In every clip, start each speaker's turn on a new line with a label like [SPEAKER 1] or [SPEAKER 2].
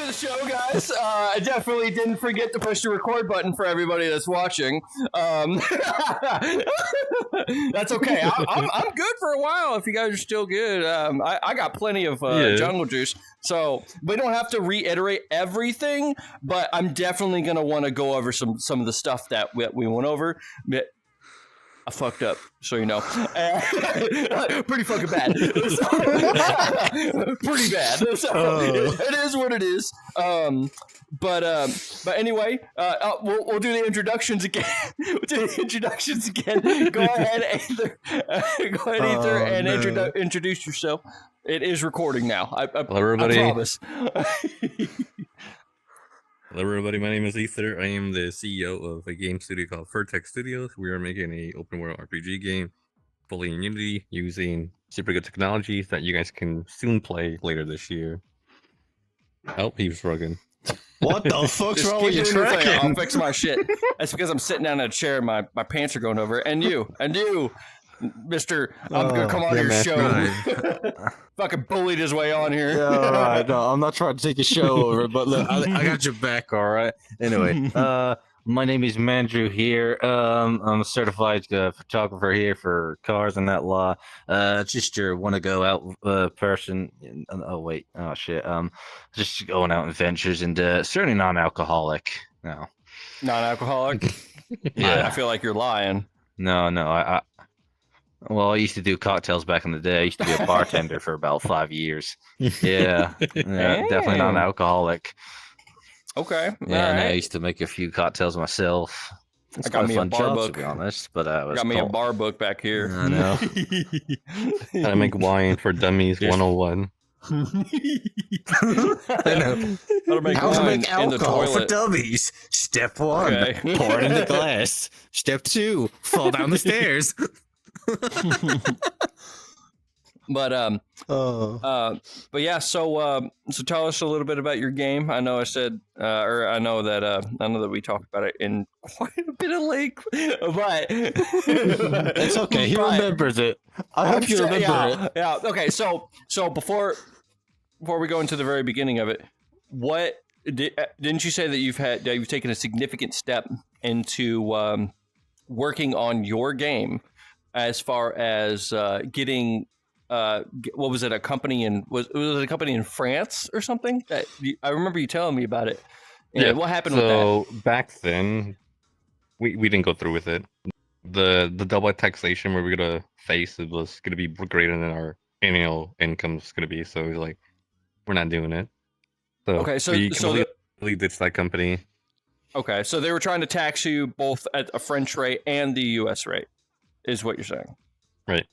[SPEAKER 1] to the show, guys. I definitely didn't forget to push the record button for everybody that's watching. That's okay. I'm good for a while if you guys are still good. I got plenty of jungle juice, so we don't have to reiterate everything, but I'm definitely going to want to go over some of the stuff that we went over. I fucked up, so you know. Pretty fucking bad. Pretty bad. It is what it is. But anyway, we'll do the introductions again. Go ahead, Aether. And introduce yourself. It is recording now.
[SPEAKER 2] Hello, everybody.
[SPEAKER 1] I promise.
[SPEAKER 2] Hello, everybody. My name is Aether. I am the CEO of a game studio called Furr-Tec Studios. We are making an open world RPG game fully in Unity using super good technologies that you guys can soon play later this year. Oh, he was rugging.
[SPEAKER 3] What the fuck's wrong with your tracking?
[SPEAKER 1] I'll fix my shit. That's because I'm sitting down in a chair and my pants are going over. And you, Mr. I'm gonna come on your show. Right. Fucking bullied his way on here.
[SPEAKER 3] Yeah, all right. No, I'm not trying to take a show over, but look, I got your back, all right? Anyway, my name is Mandrew here. I'm a certified photographer here for cars and that law. Just your want to go out person. Oh shit. Just going out in ventures and certainly non-alcoholic. No.
[SPEAKER 1] Non-alcoholic?
[SPEAKER 3] Yeah.
[SPEAKER 1] I feel like you're lying.
[SPEAKER 3] No. I used to do cocktails back in the day. I used to be a bartender for about 5 years. Yeah, definitely not an alcoholic.
[SPEAKER 1] Okay.
[SPEAKER 3] Yeah, and I used to make a few cocktails myself. It's quite a fun job, to be honest. But
[SPEAKER 1] got me a bar book back here.
[SPEAKER 3] I know.
[SPEAKER 2] How to make wine for dummies 101.
[SPEAKER 3] I know. How to make alcohol for dummies. Step 1, okay. Pour it in the glass. Step 2, fall down the stairs.
[SPEAKER 1] But yeah, so tell us a little bit about your game. I know I said I know that we talked about it in quite a bit of length, but
[SPEAKER 3] it's okay. He remembers it. I hope you remember it.
[SPEAKER 1] Yeah. Okay. So before we go into the very beginning of it, what didn't you say that you've taken a significant step into working on your game as far as getting what was it, a company was it a company in France or something? I remember you telling me about it. Yeah, what happened with that?
[SPEAKER 2] So back then, we didn't go through with it. The double taxation where we're gonna face it was gonna be greater than our annual income is gonna be. So it was like, we're not doing it. So
[SPEAKER 1] okay, so
[SPEAKER 2] we completely ditched that company.
[SPEAKER 1] Okay, so they were trying to tax you both at a French rate and the U.S. rate, is what you're saying,
[SPEAKER 2] right?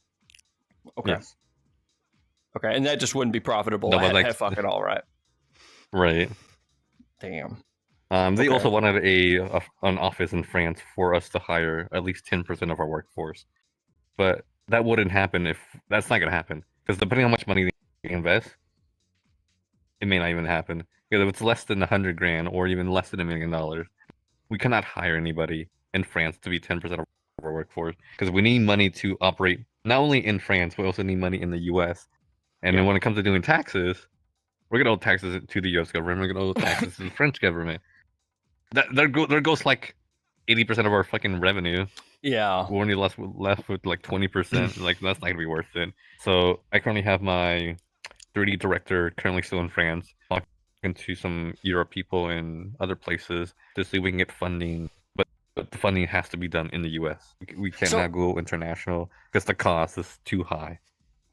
[SPEAKER 1] Okay.
[SPEAKER 2] Yes.
[SPEAKER 1] Okay, and that just wouldn't be profitable. At fucking all right.
[SPEAKER 2] Right.
[SPEAKER 1] Damn.
[SPEAKER 2] They also wanted an office in France for us to hire at least 10% of our workforce, but that wouldn't happen that's not gonna happen because depending on how much money they invest, it may not even happen. Because if it's less than $100,000 or even less than $1 million, we cannot hire anybody in France to be 10% of our workforce because we need money to operate not only in France, but we also need money in the U.S. And then when it comes to doing taxes, we're gonna owe taxes to the U.S. government. We're gonna owe taxes to the French government. There goes like 80% of our fucking revenue.
[SPEAKER 1] Yeah,
[SPEAKER 2] we're only left with like 20%. Like that's not gonna be worth it. So I currently have my 3D director currently still in France, talking to some Europe people and other places to see if we can get funding. But the funding has to be done in the U.S. We cannot go international because the cost is too high.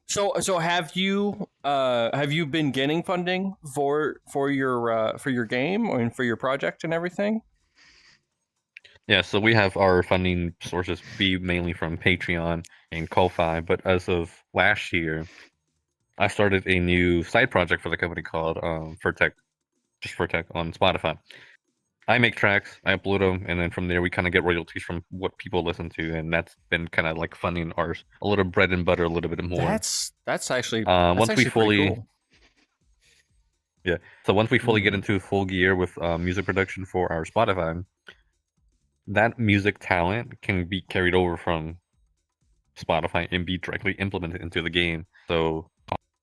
[SPEAKER 1] So have you been getting funding for your game and for your project and everything?
[SPEAKER 2] Yeah, so we have our funding sources be mainly from Patreon and Ko-Fi, but as of last year, I started a new side project for the company called Furr-Tec, just Furr-Tec on Spotify. I make tracks, I upload them, and then from there we kind of get royalties from what people listen to, and that's been kind of like funding a little bread and butter a little bit more.
[SPEAKER 1] That's actually
[SPEAKER 2] once we fully,
[SPEAKER 1] cool.
[SPEAKER 2] Yeah. So once we fully get into full gear with music production for our Spotify, that music talent can be carried over from Spotify and be directly implemented into the game. So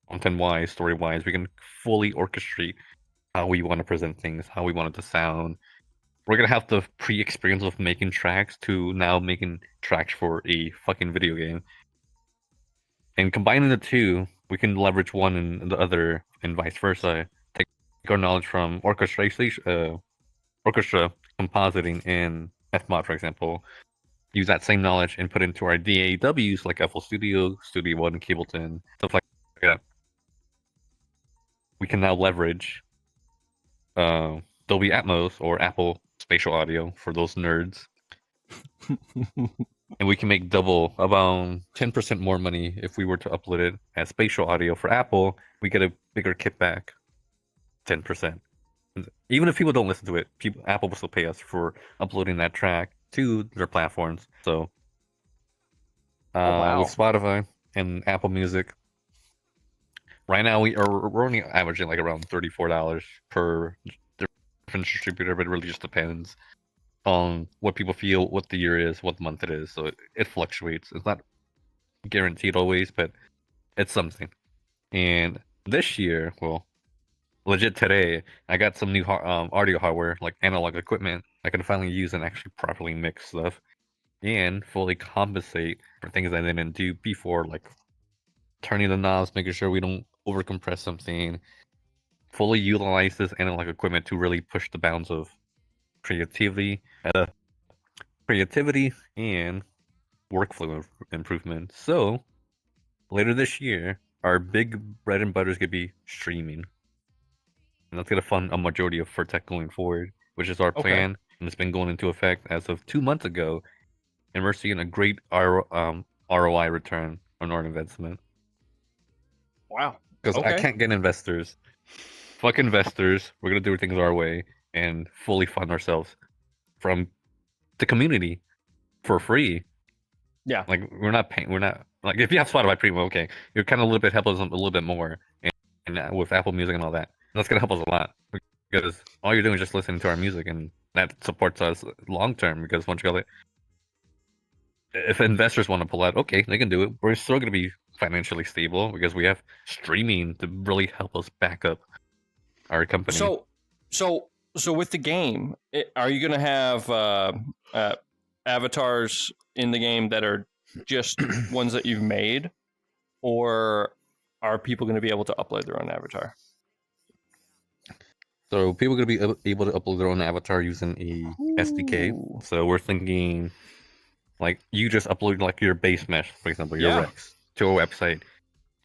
[SPEAKER 2] content-wise, story-wise, we can fully orchestrate how we want to present things, how we want it to sound. We're gonna have the pre-experience of making tracks to now making tracks for a fucking video game. And combining the two, we can leverage one and the other, and vice versa. Take our knowledge from orchestra compositing in FMod, for example. Use that same knowledge and put into our DAWs like FL Studio, Studio One, Cableton, stuff like that. We can now leverage Dolby Atmos or Apple Spatial Audio for those nerds. And we can make double, about 10% more money if we were to upload it as spatial audio for Apple. We get a bigger kickback, 10%. Even if people don't listen to it, Apple will still pay us for uploading that track to their platforms. So, with Spotify and Apple Music, right now we're only averaging like around $34 per different distributor, but it really just depends on what people feel, what the year is, what month it is. So it fluctuates. It's not guaranteed always, but it's something. And this year, well, legit today, I got some new audio hardware, like analog equipment. I can finally use and actually properly mix stuff and fully compensate for things I didn't do before, like turning the knobs, making sure we don't overcompress something. Fully utilize this analog equipment to really push the bounds of creativity and workflow improvement. So later this year, our big bread and butter is gonna be streaming, and that's gonna fund a majority of Furr-Tec going forward, which is our plan, and it's been going into effect as of 2 months ago, and we're seeing a great ROI return on our investment.
[SPEAKER 1] Wow.
[SPEAKER 2] Because I can't get investors. Fuck investors. We're gonna do things our way and fully fund ourselves from the community for free.
[SPEAKER 1] Yeah.
[SPEAKER 2] Like we're not paying. We're not like if you have Spotify Premium, okay, you're kind of a little bit help us a little bit more, and with Apple Music and all that, that's gonna help us a lot because all you're doing is just listening to our music, and that supports us long term. Because once you got it, if investors want to pull out, okay, they can do it. We're still gonna be financially stable because we have streaming to really help us back up our company.
[SPEAKER 1] So with the game, are you going to have avatars in the game that are just ones that you've made, or are people going to be able to upload their own avatar?
[SPEAKER 2] So people are going to be able to upload their own avatar using a SDK. So we're thinking, like, you just upload like your base mesh, for example, your Rex, to a website.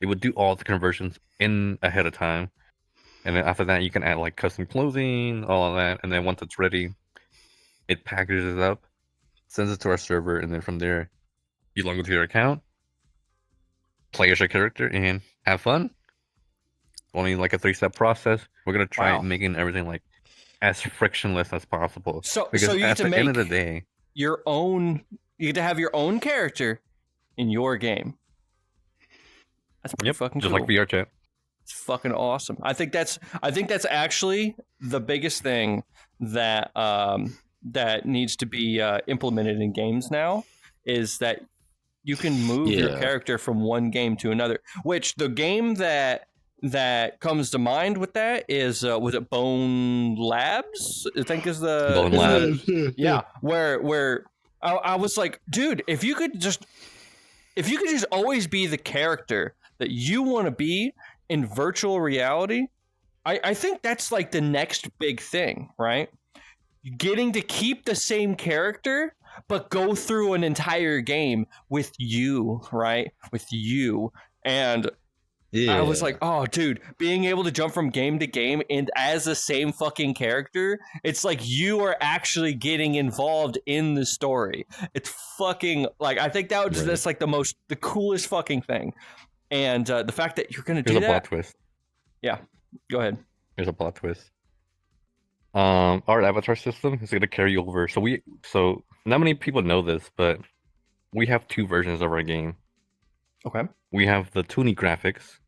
[SPEAKER 2] It would do all the conversions in ahead of time. And then after that, you can add like custom clothing, all of that. And then once it's ready, it packages it up, sends it to our server, and then from there, you log into your account, play as your character, and have fun. Only like a 3-step process. We're gonna try making everything like as frictionless as possible.
[SPEAKER 1] So
[SPEAKER 2] because
[SPEAKER 1] you
[SPEAKER 2] at
[SPEAKER 1] get to
[SPEAKER 2] the
[SPEAKER 1] make
[SPEAKER 2] end of the day,
[SPEAKER 1] your own. You get to have your own character in your game. That's pretty fucking
[SPEAKER 2] just
[SPEAKER 1] cool.
[SPEAKER 2] like VR chat.
[SPEAKER 1] It's fucking awesome. I think that's actually the biggest thing that that needs to be implemented in games now, is that you can move your character from one game to another. Which the game that comes to mind with that is was it Bone Labs? I think is the
[SPEAKER 2] Bone Labs.
[SPEAKER 1] Yeah, where I was like, dude, if you could just always be the character that you want to be in virtual reality, I think that's like the next big thing, right? Getting to keep the same character, but go through an entire game with you, right? With you. And I was like, oh, dude, being able to jump from game to game and as the same fucking character, it's like you are actually getting involved in the story. It's fucking, like, I think that's like the coolest fucking thing. And the fact that you're going to do that.
[SPEAKER 2] Here's a plot twist.
[SPEAKER 1] Yeah, go ahead.
[SPEAKER 2] Here's a plot twist. Our avatar system is going to carry over. So not many people know this, but we have 2 versions of our game.
[SPEAKER 1] Okay.
[SPEAKER 2] We have the Toonie graphics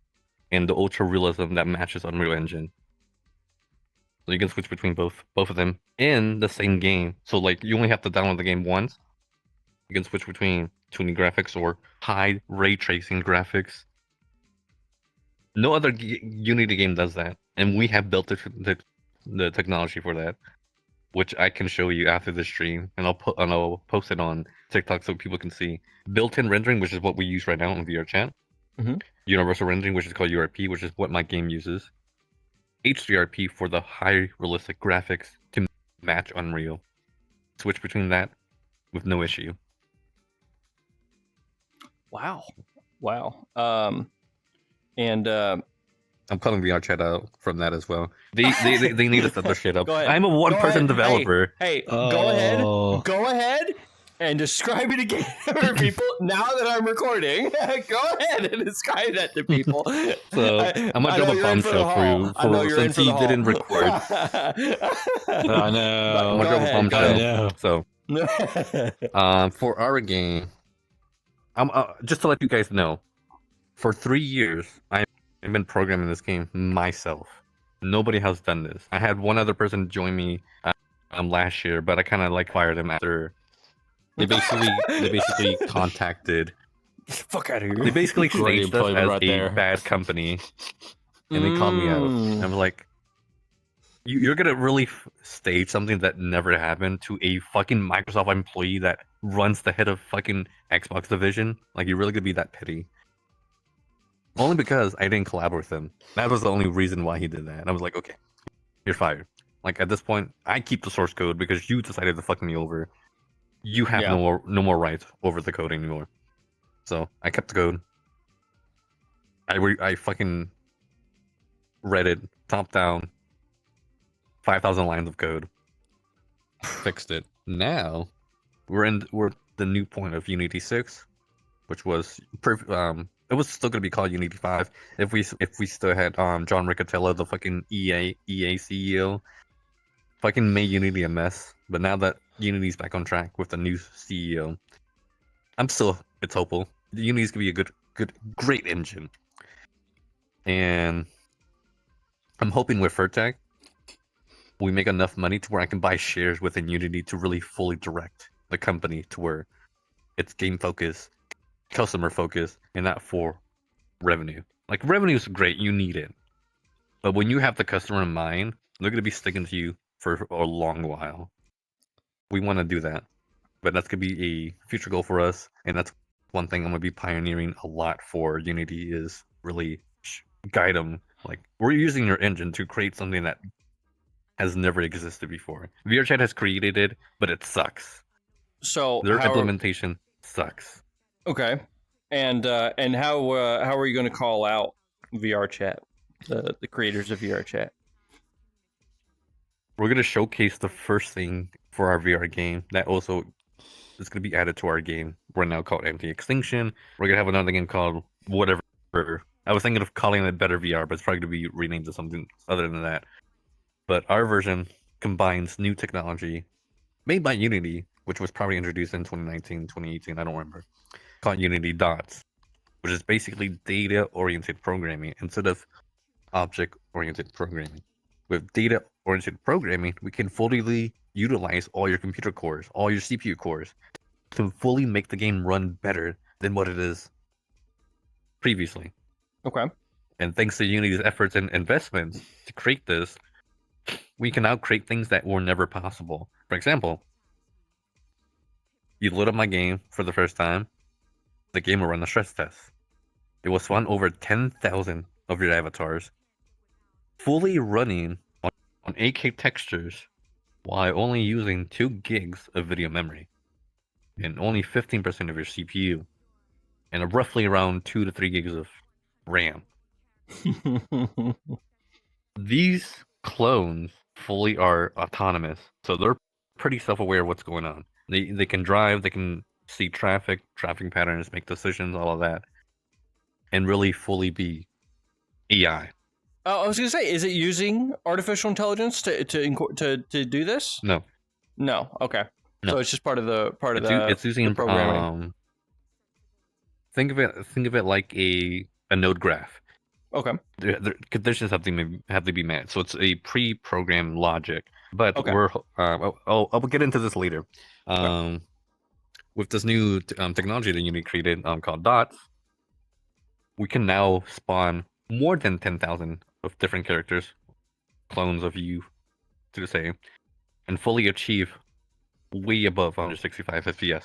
[SPEAKER 2] and the ultra realism that matches Unreal Engine. So you can switch between both of them in the same game. So like you only have to download the game once. You can switch between Toonie graphics or high ray tracing graphics. No other Unity game does that, and we have built it the technology for that, which I can show you after the stream, and I'll post it on TikTok so people can see. Built-in rendering, which is what we use right now in VR chat.
[SPEAKER 1] Mm-hmm.
[SPEAKER 2] Universal rendering, which is called URP, which is what my game uses. HDRP for the high realistic graphics to match Unreal. Switch between that with no issue.
[SPEAKER 1] Wow. And
[SPEAKER 2] I'm calling VR chat out from that as well. They need to set their shit up.
[SPEAKER 1] Go ahead.
[SPEAKER 2] I'm a one-person developer.
[SPEAKER 1] Hey, go ahead and describe it again for people. Now that I'm recording, go ahead and describe that to people.
[SPEAKER 2] So I'm gonna drop a bombshell for you since he didn't record.
[SPEAKER 3] I know.
[SPEAKER 2] I'm gonna drop a bombshell.
[SPEAKER 3] So,
[SPEAKER 2] for our game, just to let you guys know, for 3 years I've been programming this game myself. Nobody has done this. I had one other person join me last year, but I kind of like fired him after. They basically contacted.
[SPEAKER 1] Fuck out of here.
[SPEAKER 2] They basically
[SPEAKER 3] Great
[SPEAKER 2] staged us
[SPEAKER 3] employment
[SPEAKER 2] as
[SPEAKER 3] right
[SPEAKER 2] a
[SPEAKER 3] there.
[SPEAKER 2] bad company, and they called me out. And I'm like, you're gonna really stage something that never happened to a fucking Microsoft employee that runs the head of fucking Xbox division? Like, you're really gonna be that petty? Only because I didn't collaborate with him. That was the only reason why he did that. And I was like, okay, you're fired. Like, at this point, I keep the source code because you decided to fuck me over. You have no more rights over the code anymore. So I kept the code. I fucking read it top down. 5,000 lines of code. Fixed it. Now we're the new point of Unity 6, which was it was still gonna be called Unity 5 if we still had John Riccatello, the fucking EA CEO, fucking made Unity a mess. But now that Unity's back on track with the new CEO, it's hopeful. Unity's gonna be a great engine, and I'm hoping with Furr-Tec we make enough money to where I can buy shares within Unity to really fully direct the company to where it's game focused, customer focused, and not for revenue. Like, revenue is great, you need it, but when you have the customer in mind, they're gonna be sticking to you for a long while. We want to do that, but that's gonna be a future goal for us, and that's one thing I'm gonna be pioneering a lot for Unity is really guide them. Like, we're using your engine to create something that has never existed before. VRChat has created it, but it sucks.
[SPEAKER 1] So
[SPEAKER 2] their implementation sucks.
[SPEAKER 1] Okay, and how are you going to call out VRChat, the creators of VRChat?
[SPEAKER 2] We're gonna showcase the first thing for our VR game that also is gonna be added to our game. We're now called Anti-Extinction. We're gonna have another game called whatever. I was thinking of calling it Better VR, but it's probably gonna be renamed to something other than that. But our version combines new technology made by Unity, which was probably introduced in 2019, 2018, I don't remember, called Unity Dots, which is basically data-oriented programming instead of object-oriented programming. With data-oriented programming, we can fully utilize all your computer cores, all your CPU cores, to fully make the game run better than what it is previously.
[SPEAKER 1] Okay.
[SPEAKER 2] And thanks to Unity's efforts and investments to create this, we can now create things that were never possible. For example, you load up my game for the first time, the game will run a stress test. It will spawn over 10,000 of your avatars, fully running on 8K textures while only using 2 gigs of video memory and only 15% of your CPU and roughly around 2 to 3 gigs of RAM. These clones fully are autonomous, so they're pretty self-aware of what's going on. They can drive, they can see traffic patterns, make decisions, all of that, and really fully be AI.
[SPEAKER 1] I was gonna say, is it using artificial intelligence to do this?
[SPEAKER 2] No.
[SPEAKER 1] Okay.
[SPEAKER 2] No.
[SPEAKER 1] So it's just part of the
[SPEAKER 2] it's using
[SPEAKER 1] the programming.
[SPEAKER 2] Think of it like a node graph.
[SPEAKER 1] Okay.
[SPEAKER 2] The conditions have to be met, so it's a pre-programmed logic. But
[SPEAKER 1] Okay.
[SPEAKER 2] I'll get into this later. With this new technology that Unity created called Dots, we can now spawn more than 10,000 of different characters, clones of you, to the same, and fully achieve way above 165 FPS,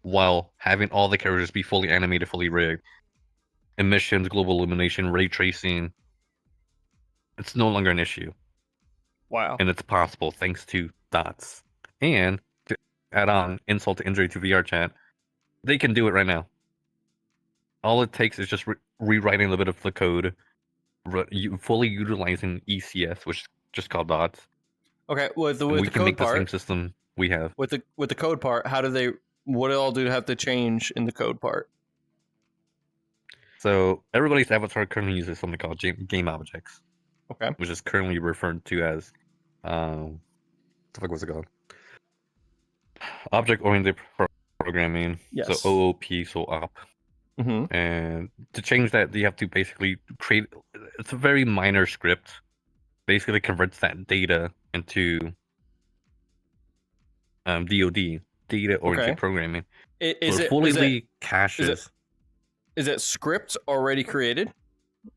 [SPEAKER 2] while having all the characters be fully animated, fully rigged, emissions, global illumination, ray tracing. It's no longer an issue.
[SPEAKER 1] Wow.
[SPEAKER 2] And it's possible thanks to dots. And to add on insult to injury to VR chat, they can do it right now. All it takes is just rewriting a little bit of the code, fully utilizing ECS, which is just called dots.
[SPEAKER 1] Okay, with the
[SPEAKER 2] we can
[SPEAKER 1] code
[SPEAKER 2] make
[SPEAKER 1] part,
[SPEAKER 2] the same system we have.
[SPEAKER 1] With the code part, what do all do to have to change in the code part?
[SPEAKER 2] So everybody's avatar currently uses something called game objects.
[SPEAKER 1] Okay.
[SPEAKER 2] Which is currently referred to as, what the fuck was it called? Object-oriented programming.
[SPEAKER 1] Yes.
[SPEAKER 2] So OOP, so OP.
[SPEAKER 1] Mm-hmm.
[SPEAKER 2] And to change that, you have to basically create. It's a very minor script. Basically converts that data into DoD, data-oriented programming.
[SPEAKER 1] Is it
[SPEAKER 2] fully caches?
[SPEAKER 1] Is it script already created,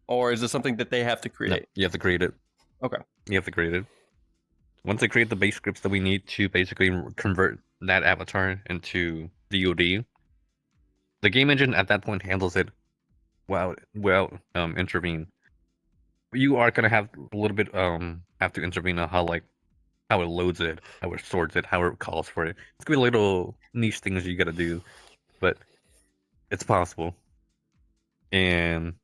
[SPEAKER 1] or is it something that they have to create?
[SPEAKER 2] No, you have to create it.
[SPEAKER 1] Okay.
[SPEAKER 2] You have to create it. Once they create the base scripts that we need to basically convert that avatar into DoD, the game engine at that point handles it well intervene. You are gonna have a little bit have to intervene on how it loads it, how it sorts it, how it calls for it. It's gonna be little niche things you gotta do, but it's possible. And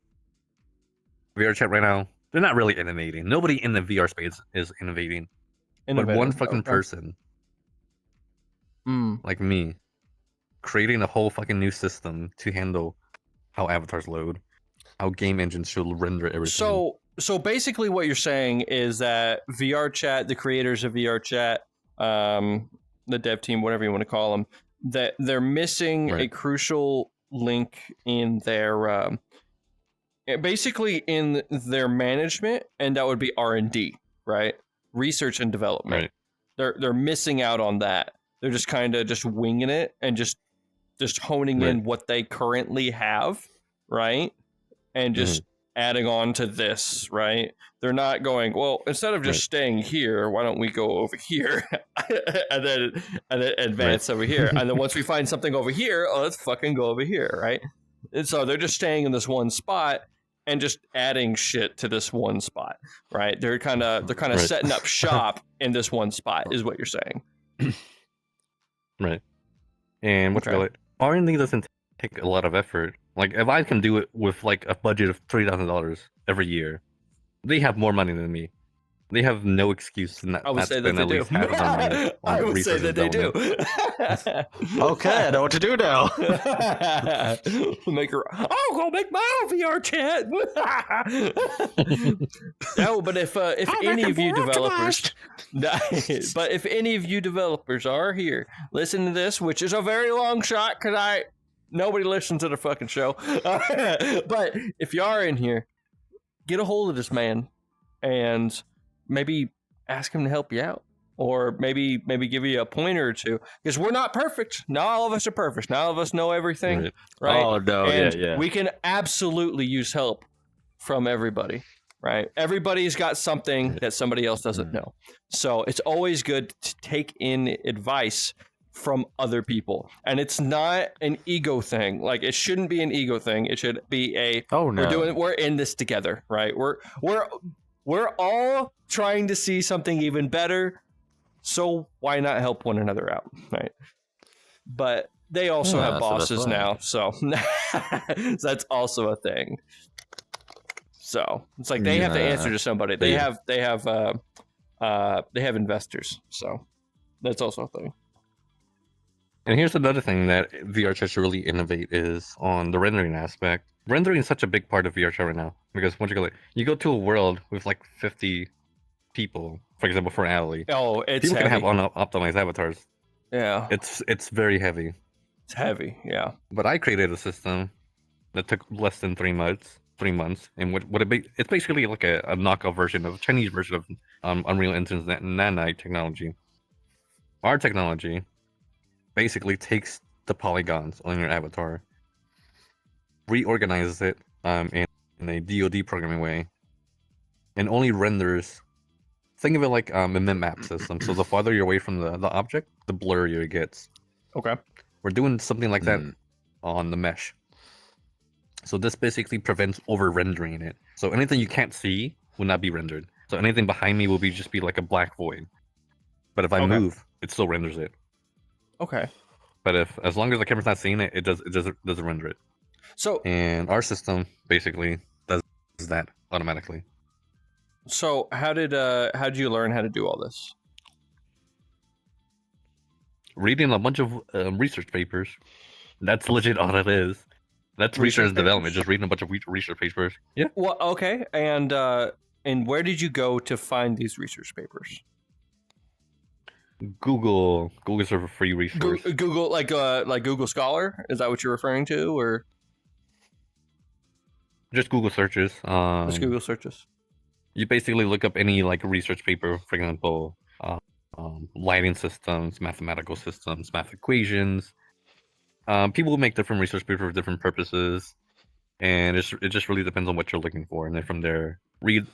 [SPEAKER 2] VR chat right now, they're not really innovating. Nobody in the VR space is innovating. But one fucking person, like me, creating a whole fucking new system to handle how avatars load, how game engines should render everything.
[SPEAKER 1] So basically what you're saying is that VR chat, the creators of VR chat, the dev team, whatever you want to call them, that they're missing a crucial link in their basically in their management, and that would be R&D, right? Research and development.
[SPEAKER 2] Right.
[SPEAKER 1] They're missing out on that. They're just kind of just winging it and just honing in what they currently have, right? And just adding on to this, right? They're not going, well, instead of just staying here, why don't we go over here and then advance over here? And then once we find something over here, let's fucking go over here, right? And so they're just staying in this one spot and just adding shit to this one spot, right? They're kind of setting up shop in this one spot, is what you're saying.
[SPEAKER 2] Right. And what's it? R&D doesn't take a lot of effort. Like, if I can do it with like a budget of $3,000 every year, they have more money than me. They have no excuse not to spend at least half of their money on
[SPEAKER 1] I would say that they do.
[SPEAKER 3] Okay, I know what to do now.
[SPEAKER 1] I'll go make my own VR chat. No, but if any of you developers, but if any of you developers are here, listen to this, which is a very long shot because nobody listens to the fucking show. But if you are in here, get a hold of this man and maybe ask him to help you out, or maybe give you a pointer or two, because we're not perfect. Not all of us are perfect. Not all of us know everything, right?
[SPEAKER 3] Oh no, and
[SPEAKER 1] we can absolutely use help from everybody, right? Everybody's got something that somebody else doesn't know, so it's always good to take in advice from other people. And it's not an ego thing. Like, it shouldn't be an ego thing. It should be we're in this together, right? We're all trying to see something even better, so why not help one another out, right? But they also have bosses now, so that's also a thing. So it's like they have to answer to somebody. They have investors, so that's also a thing.
[SPEAKER 2] And here's another thing that VR chat should really innovate is on the rendering aspect. Rendering is such a big part of VR chat right now, because once you go to a world with like 50 people, for example, for Alley.
[SPEAKER 1] Oh, it's
[SPEAKER 2] people
[SPEAKER 1] heavy.
[SPEAKER 2] can have unoptimized avatars.
[SPEAKER 1] Yeah,
[SPEAKER 2] it's very heavy.
[SPEAKER 1] It's heavy, yeah.
[SPEAKER 2] But I created a system that took less than 3 months. And it's basically like a knockoff version of a Chinese version of Unreal Engine's Nanite technology. Our technology basically takes the polygons on your avatar, reorganizes it in a DoD programming way, and only renders think of it like a map system. So the farther you're away from the object, the blurrier it gets.
[SPEAKER 1] Okay.
[SPEAKER 2] We're doing something like that
[SPEAKER 3] Mm.
[SPEAKER 2] on the mesh. So this basically prevents over rendering it. So anything you can't see will not be rendered. So anything behind me will just be like a black void. But if I
[SPEAKER 1] Okay.
[SPEAKER 2] move, it still renders it.
[SPEAKER 1] Okay.
[SPEAKER 2] But as long as the camera's not seeing it, it doesn't render it.
[SPEAKER 1] So
[SPEAKER 2] And our system basically does that automatically.
[SPEAKER 1] so how did you learn how to do all this?
[SPEAKER 2] Reading a bunch of research papers. That's legit all it is. That's research and development.
[SPEAKER 1] papers?
[SPEAKER 2] Just reading a bunch of research papers. Yeah.
[SPEAKER 1] Well, okay. And where did you go to find these research papers?
[SPEAKER 2] Google's a free resource.
[SPEAKER 1] Google, like Google Scholar? Is that what you're referring to, or
[SPEAKER 2] Just Google searches.
[SPEAKER 1] just Google searches?
[SPEAKER 2] You basically look up any like research paper, for example, lighting systems, mathematical systems, math equations. People make different research papers for different purposes, and it just really depends on what you're looking for. And then from there, read.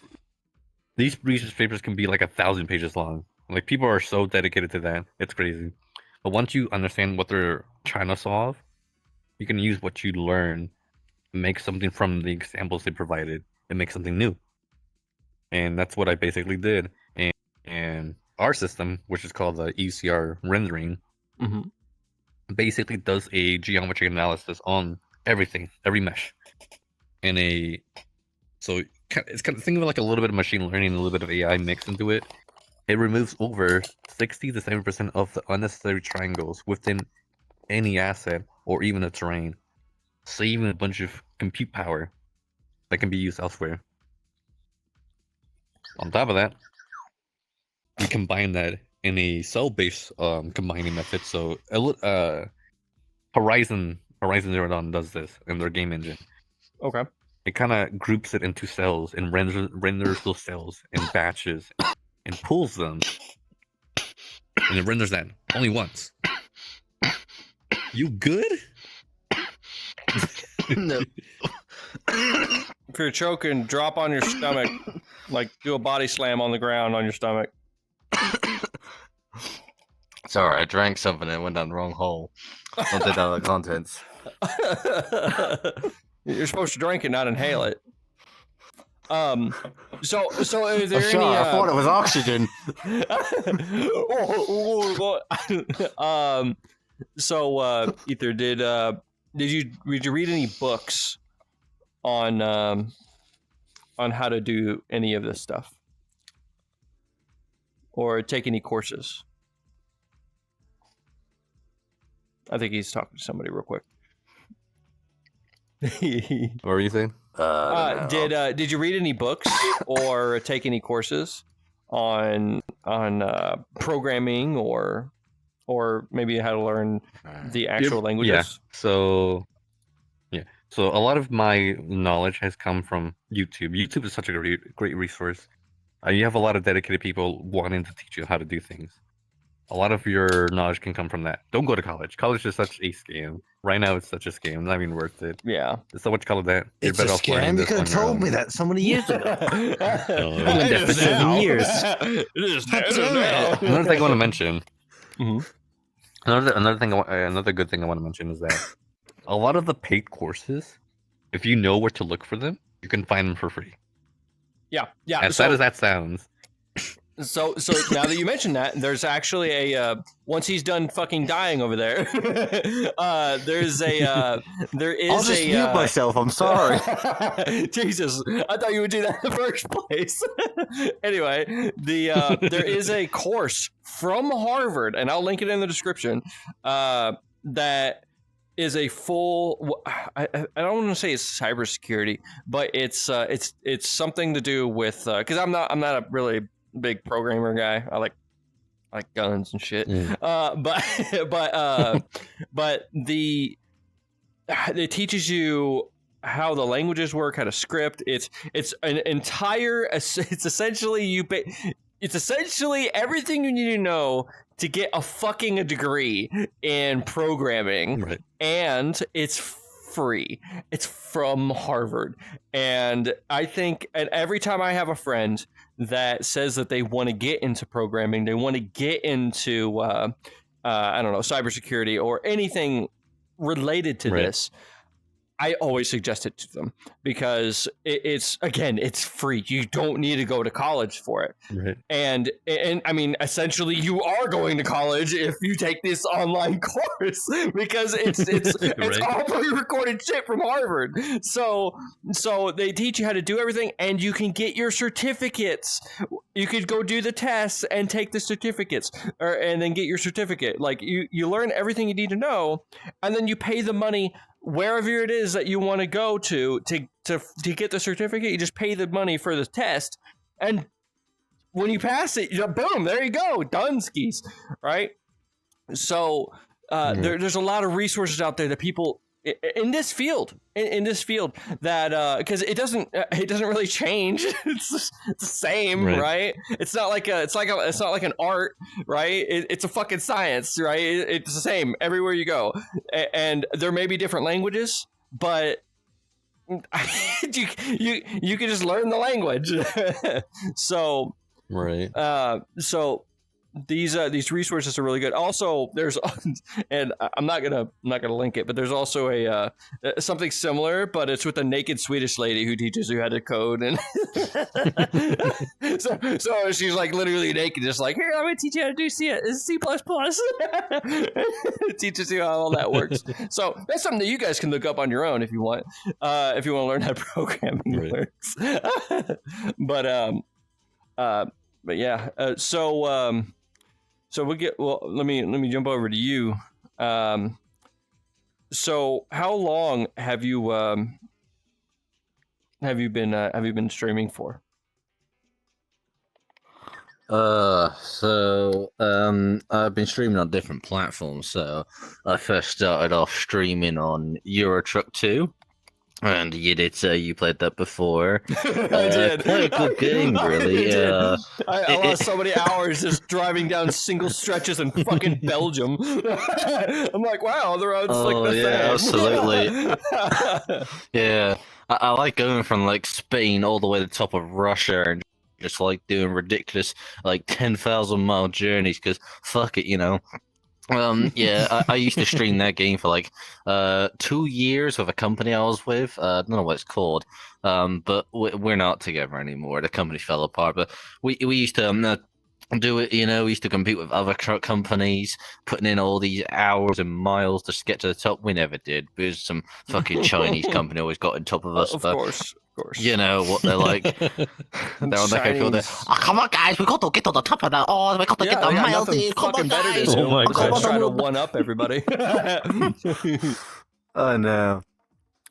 [SPEAKER 2] These research papers can be like 1,000 pages long. Like people are so dedicated to that, it's crazy. But once you understand what they're trying to solve, you can use what you learn, make something from the examples they provided, and make something new. And that's what I basically did. And our system, which is called the ECR rendering,
[SPEAKER 1] Mm-hmm.
[SPEAKER 2] basically does a geometry analysis on everything, every mesh. So it's kind of think of it like a little bit of machine learning and a little bit of AI mixed into it. It removes over 60 to 70% of the unnecessary triangles within any asset or even a terrain, saving a bunch of compute power that can be used elsewhere. On top of that, we combine that in a cell-based combining method. So Horizon Zero Dawn does this in their game engine.
[SPEAKER 1] Okay.
[SPEAKER 2] It kind of groups it into cells and renders those cells in batches and pulls them, and it renders that only once. You good?
[SPEAKER 3] No.
[SPEAKER 1] If you're choking, drop on your stomach, like do a body slam on the ground on your stomach.
[SPEAKER 3] Sorry, I drank something and it went down the wrong hole. Don't take down the contents.
[SPEAKER 1] You're supposed to drink it, not inhale it. So is there
[SPEAKER 3] Sure,
[SPEAKER 1] any?
[SPEAKER 3] I thought it was oxygen.
[SPEAKER 1] Ether, did you read any books on how to do any of this stuff, or take any courses? I think he's talking to somebody real quick.
[SPEAKER 2] What were you saying?
[SPEAKER 1] Did you read any books or take any courses on programming or maybe how to learn the actual languages?
[SPEAKER 2] Yeah. So a lot of my knowledge has come from YouTube. YouTube is such a great resource. You have a lot of dedicated people wanting to teach you how to do things. A lot of your knowledge can come from that. Don't go to college. College is such a scam. Right now, it's such a scam. Not even worth it.
[SPEAKER 1] Yeah.
[SPEAKER 2] It's so much call it that. You're
[SPEAKER 3] It's a
[SPEAKER 2] better off
[SPEAKER 3] scam.
[SPEAKER 2] learning
[SPEAKER 3] You
[SPEAKER 2] this
[SPEAKER 3] could have
[SPEAKER 2] on your
[SPEAKER 3] told
[SPEAKER 2] own.
[SPEAKER 3] me that so many years ago.
[SPEAKER 2] I've
[SPEAKER 3] been there for 7 years.
[SPEAKER 2] Another thing I want to mention.
[SPEAKER 1] Mhm.
[SPEAKER 2] Another good thing I want to mention is that a lot of the paid courses, if you know where to look for them, you can find them for free.
[SPEAKER 1] Yeah.
[SPEAKER 2] As sad as that sounds.
[SPEAKER 1] So now that you mention that, there's actually a once he's done fucking dying over there, there is
[SPEAKER 3] I'll just mute myself. I'm sorry.
[SPEAKER 1] Jesus, I thought you would do that in the first place. Anyway, there is a course from Harvard, and I'll link it in the description. That is a full. I don't want to say it's cybersecurity, but it's something to do with because I'm not a really big programmer guy. I like guns and shit. But it teaches you how the languages work, how to script. It's an entire. It's essentially everything you need to know to get a degree in programming.
[SPEAKER 2] Right.
[SPEAKER 1] And it's free. It's from Harvard. And I think, and every time I have a friend that says that they want to get into programming, they want to get into, I don't know, cybersecurity or anything related to this, I always suggest it to them because it's free. You don't need to go to college for it.
[SPEAKER 2] Right.
[SPEAKER 1] And I mean, essentially, you are going to college if you take this online course because it's
[SPEAKER 2] Right.
[SPEAKER 1] all pre-recorded shit from Harvard. So they teach you how to do everything, and you can get your certificates. You could go do the tests and take the certificates, and then get your certificate. Like you learn everything you need to know, and then you pay the money wherever it is that you want to go to get the certificate. You just pay the money for the test, and when you pass it, boom, there you go, done skis, right? So there's a lot of resources out there that people in this field that because it doesn't really change. It's the same, right? It's not like an art, right? It's a fucking science, right? It's the same everywhere you go, and there may be different languages, but you can just learn the language. So so these resources are really good. Also, there's, and I'm not gonna link it, but there's also a something similar, but it's with a naked Swedish lady who teaches you how to code, and so she's like literally naked, just like, here, I'm gonna teach you how to do C++. It teaches you how all that works. So that's something that you guys can look up on your own if you want to learn how programming works. But yeah, so let me jump over to you. So how long have you been streaming for?
[SPEAKER 3] I've been streaming on different platforms. So I first started off streaming on Euro Truck 2. And you did say you played that before.
[SPEAKER 1] I did.
[SPEAKER 3] Quite a good game, really.
[SPEAKER 1] I lost so many hours just driving down single stretches in fucking Belgium. I'm like, wow, the road's like the same.
[SPEAKER 3] Absolutely. Yeah, I like going from like Spain all the way to the top of Russia and just like doing ridiculous like 10,000-mile journeys because fuck it, you know. I used to stream that game for like 2 years with a company I was with. I don't know what it's called, but we're not together anymore. The company fell apart, but we used to do it, you know. We used to compete with other truck companies, putting in all these hours and miles to get to the top. We never did because some fucking Chinese company always got on top of us.
[SPEAKER 1] Of course.
[SPEAKER 3] You know what they're like. They're on that kind of, oh, come on, guys, we got to get to the top of that. Oh, we got to get the miles in. Come on, guys.
[SPEAKER 1] Oh my God. Trying to one up everybody.
[SPEAKER 3] I know.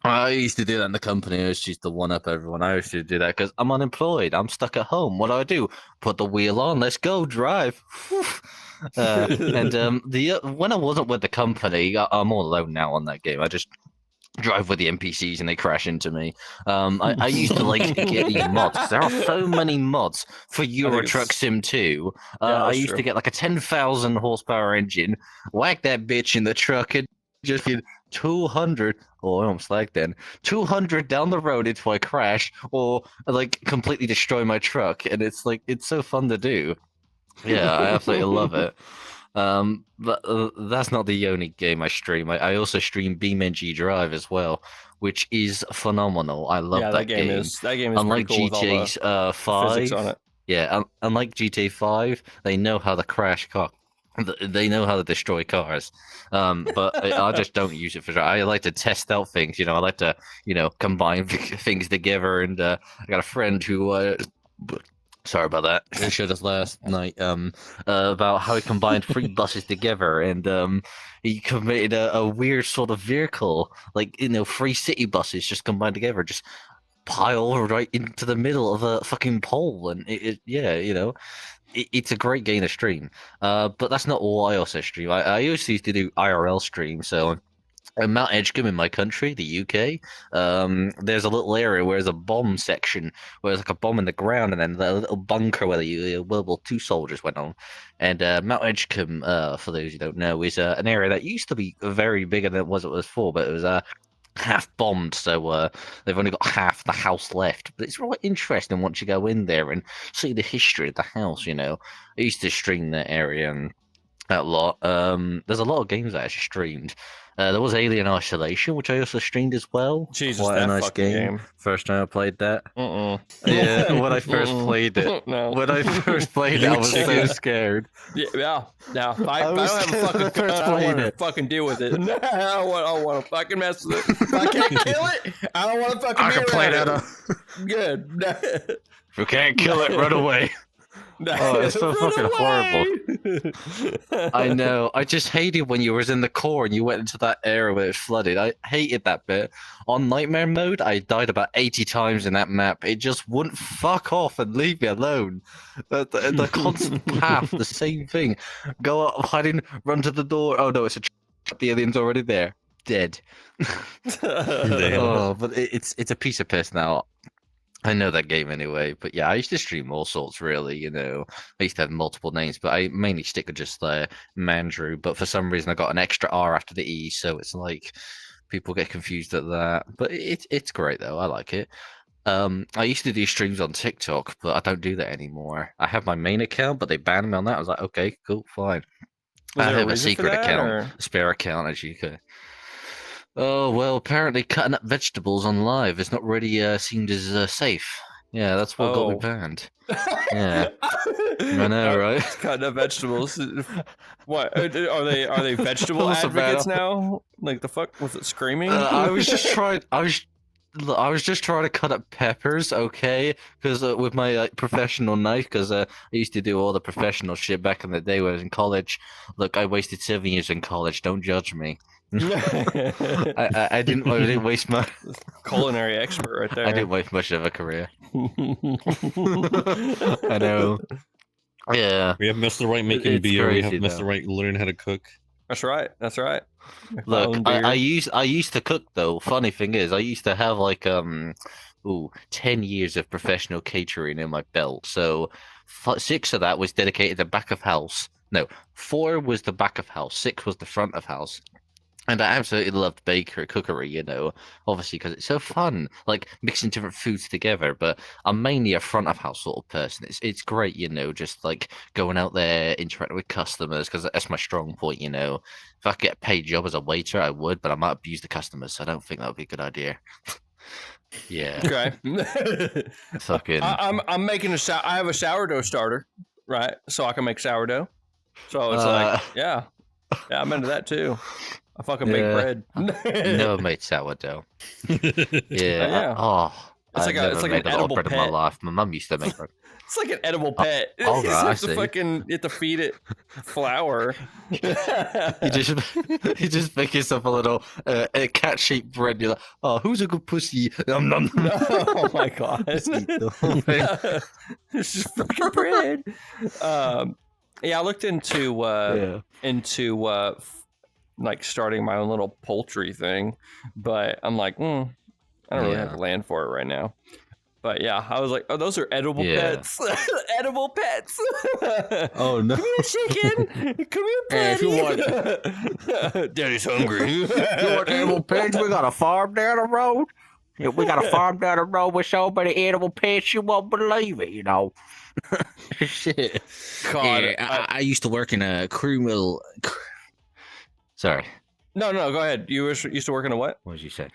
[SPEAKER 3] I used to do that in the company. I used to one up everyone. I used to do that because I'm unemployed. I'm stuck at home. What do? Put the wheel on. Let's go drive. When I wasn't with the company, I'm all alone now on that game. I just drive with the NPCs and they crash into me. I used to like get these mods. There are so many mods for Euro Truck Sim 2. I used to get like a 10,000 horsepower engine, whack that bitch in the truck, and just get 200. Oh, I almost like then 200 down the road until I crash or like completely destroy my truck, and it's like it's so fun to do. Yeah, I absolutely love it. But that's not the only game I stream. I also stream BeamNG Drive as well, which is phenomenal. I love that game.
[SPEAKER 1] That game is
[SPEAKER 3] unlike
[SPEAKER 1] pretty cool
[SPEAKER 3] GTA's 5.
[SPEAKER 1] On it.
[SPEAKER 3] Yeah, unlike GTA 5, they know how to crash car. They know how to destroy cars. But I just don't use it for sure. I like to test out things. You know, I like to combine things together. And I got a friend who. Sorry about that. He showed us last night about how he combined 3 buses together, and he created a weird sort of vehicle, like 3 city buses just combined together, just pile right into the middle of a fucking pole, and it's a great game to stream. But that's not all I also stream. I also used to do IRL stream, so. In Mount Edgecombe in my country, the UK, there's a little area where there's a bomb section, where there's like a bomb in the ground, and then a little bunker where the World War II soldiers went on. And Mount Edgecombe, for those who don't know, is an area that used to be very bigger than it was before, but it was half bombed, so they've only got half the house left. But it's really interesting once you go in there and see the history of the house. I used to stream that area and a lot. There's a lot of games that I actually streamed. There was Alien Isolation, which I also streamed as well.
[SPEAKER 1] Jesus,
[SPEAKER 3] Quite a
[SPEAKER 1] that
[SPEAKER 3] nice
[SPEAKER 1] fucking game.
[SPEAKER 3] First time I played that.
[SPEAKER 1] Yeah,
[SPEAKER 3] when I first played it.
[SPEAKER 1] No.
[SPEAKER 3] When I first played it, I was so scared.
[SPEAKER 1] Yeah. If I don't have a fucking gun, I don't want to fucking deal with it. No, I don't want to fucking mess with it. If I can't kill it, I don't want to fucking.
[SPEAKER 3] I can play that.
[SPEAKER 1] Good.
[SPEAKER 3] If you can't kill it, run away. Oh, it's so fucking horrible. I know. I just hated when you was in the core and you went into that area where it flooded. I hated that bit. On nightmare mode, I died about 80 times in that map. It just wouldn't fuck off and leave me alone. The constant path, the same thing. Go up, hiding, run to the door. Oh no, it's a trap. The alien's already there. Dead. Oh, but it's a piece of piss now. I know that game anyway, but yeah, I used to stream all sorts, really, I used to have multiple names, but I mainly stick with just Mandrew, but for some reason I got an extra R after the E, so it's like, people get confused at that, but it's great though, I like it. I used to do streams on TikTok, but I don't do that anymore. I have my main account, but they banned me on that. I was like, okay, cool, fine. I have a secret account, a spare account, as you could. Oh, well, apparently cutting up vegetables on live is not really seemed as safe. Yeah, that's what got me banned. Yeah. I know, right?
[SPEAKER 1] Cutting up vegetables. What? Are they vegetable advocates now? Like, the fuck? Was it screaming?
[SPEAKER 3] I was just trying to cut up peppers, okay? Because with my professional knife, because I used to do all the professional shit back in the day when I was in college. Look, I wasted 7 years in college. Don't judge me. I didn't waste my
[SPEAKER 1] culinary expert right there.
[SPEAKER 3] I didn't waste much of a career. I know. Yeah.
[SPEAKER 2] We have Mr. Right making beer. We have Mr. Right learning how to cook.
[SPEAKER 1] That's right.
[SPEAKER 3] Look, I used to cook though. Funny thing is, I used to have like 10 years of professional catering in my belt. So 6 of that was dedicated to back of house. No, 4 was the back of house. 6 was the front of house. And I absolutely loved cookery, obviously because it's so fun, like mixing different foods together. But I'm mainly a front of house sort of person. It's great, just like going out there, interacting with customers, because that's my strong point, If I could get a paid job as a waiter, I would, but I might abuse the customers, so I don't think that would be a good idea. Yeah.
[SPEAKER 1] Okay.
[SPEAKER 3] Fucking.
[SPEAKER 1] I'm making I have a sourdough starter, right? So I can make sourdough. So it's like, yeah, I'm into that too. I fucking make bread.
[SPEAKER 3] Never made sourdough.
[SPEAKER 1] Yeah. It's like an edible pet.
[SPEAKER 3] In my life. My mum used to make bread.
[SPEAKER 1] It's like an edible pet.
[SPEAKER 3] Oh,
[SPEAKER 1] you have to feed it flour.
[SPEAKER 3] you just make yourself a little cat-shaped bread. You're like, oh, who's a good pussy? Nom, nom.
[SPEAKER 1] Oh my god. It's just fucking bread. Yeah, I looked into like starting my own little poultry thing, but I'm like, I don't really have the land for it right now. But yeah, I was like, oh, those are edible pets. Edible pets.
[SPEAKER 3] Oh no.
[SPEAKER 1] Come here, chicken. Come here, Daddy.
[SPEAKER 3] If you want
[SPEAKER 1] Daddy's hungry.
[SPEAKER 3] If you want edible pets, we got a farm down the road. Yeah, we got a farm down the road with so many edible pets you won't believe it, Shit. God, yeah, I used to work in a crew mill. Sorry.
[SPEAKER 1] No, go ahead. You used to work in a what?
[SPEAKER 3] What did you say?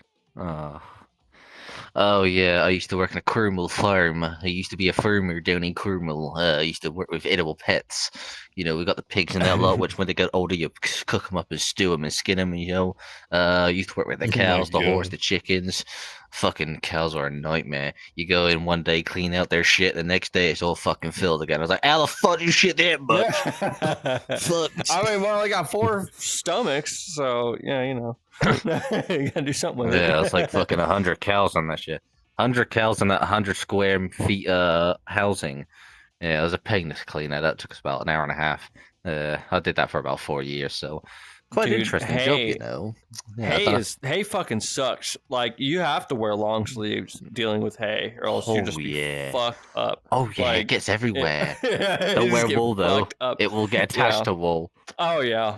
[SPEAKER 3] Oh, yeah, I used to work in a Cromwell farm. I used to be a farmer down in Cromwell. I used to work with edible pets. We got the pigs and that lot, which when they get older, you cook them up and stew them and skin them, I used to work with the cows, the horse, the chickens. Fucking cows are a nightmare. You go in one day, clean out their shit, the next day it's all fucking filled again. I was like, how the fuck you shit that much? Fuck.
[SPEAKER 1] I mean, well, I got 4 stomachs, so, yeah, you gotta do something with it.
[SPEAKER 3] Yeah, it's like fucking 100 cows on that shit. 100 cows in that 100 square feet housing. Yeah, it was a pain to clean that. That took us about an hour and a half. I did that for about 4 years, so quite interesting job, Yeah,
[SPEAKER 1] hay fucking sucks. Like, you have to wear long sleeves dealing with hay, or else you'll just be fucked up.
[SPEAKER 3] Oh yeah, it gets everywhere. Don't wear wool though; it will get attached to wool.
[SPEAKER 1] Oh yeah.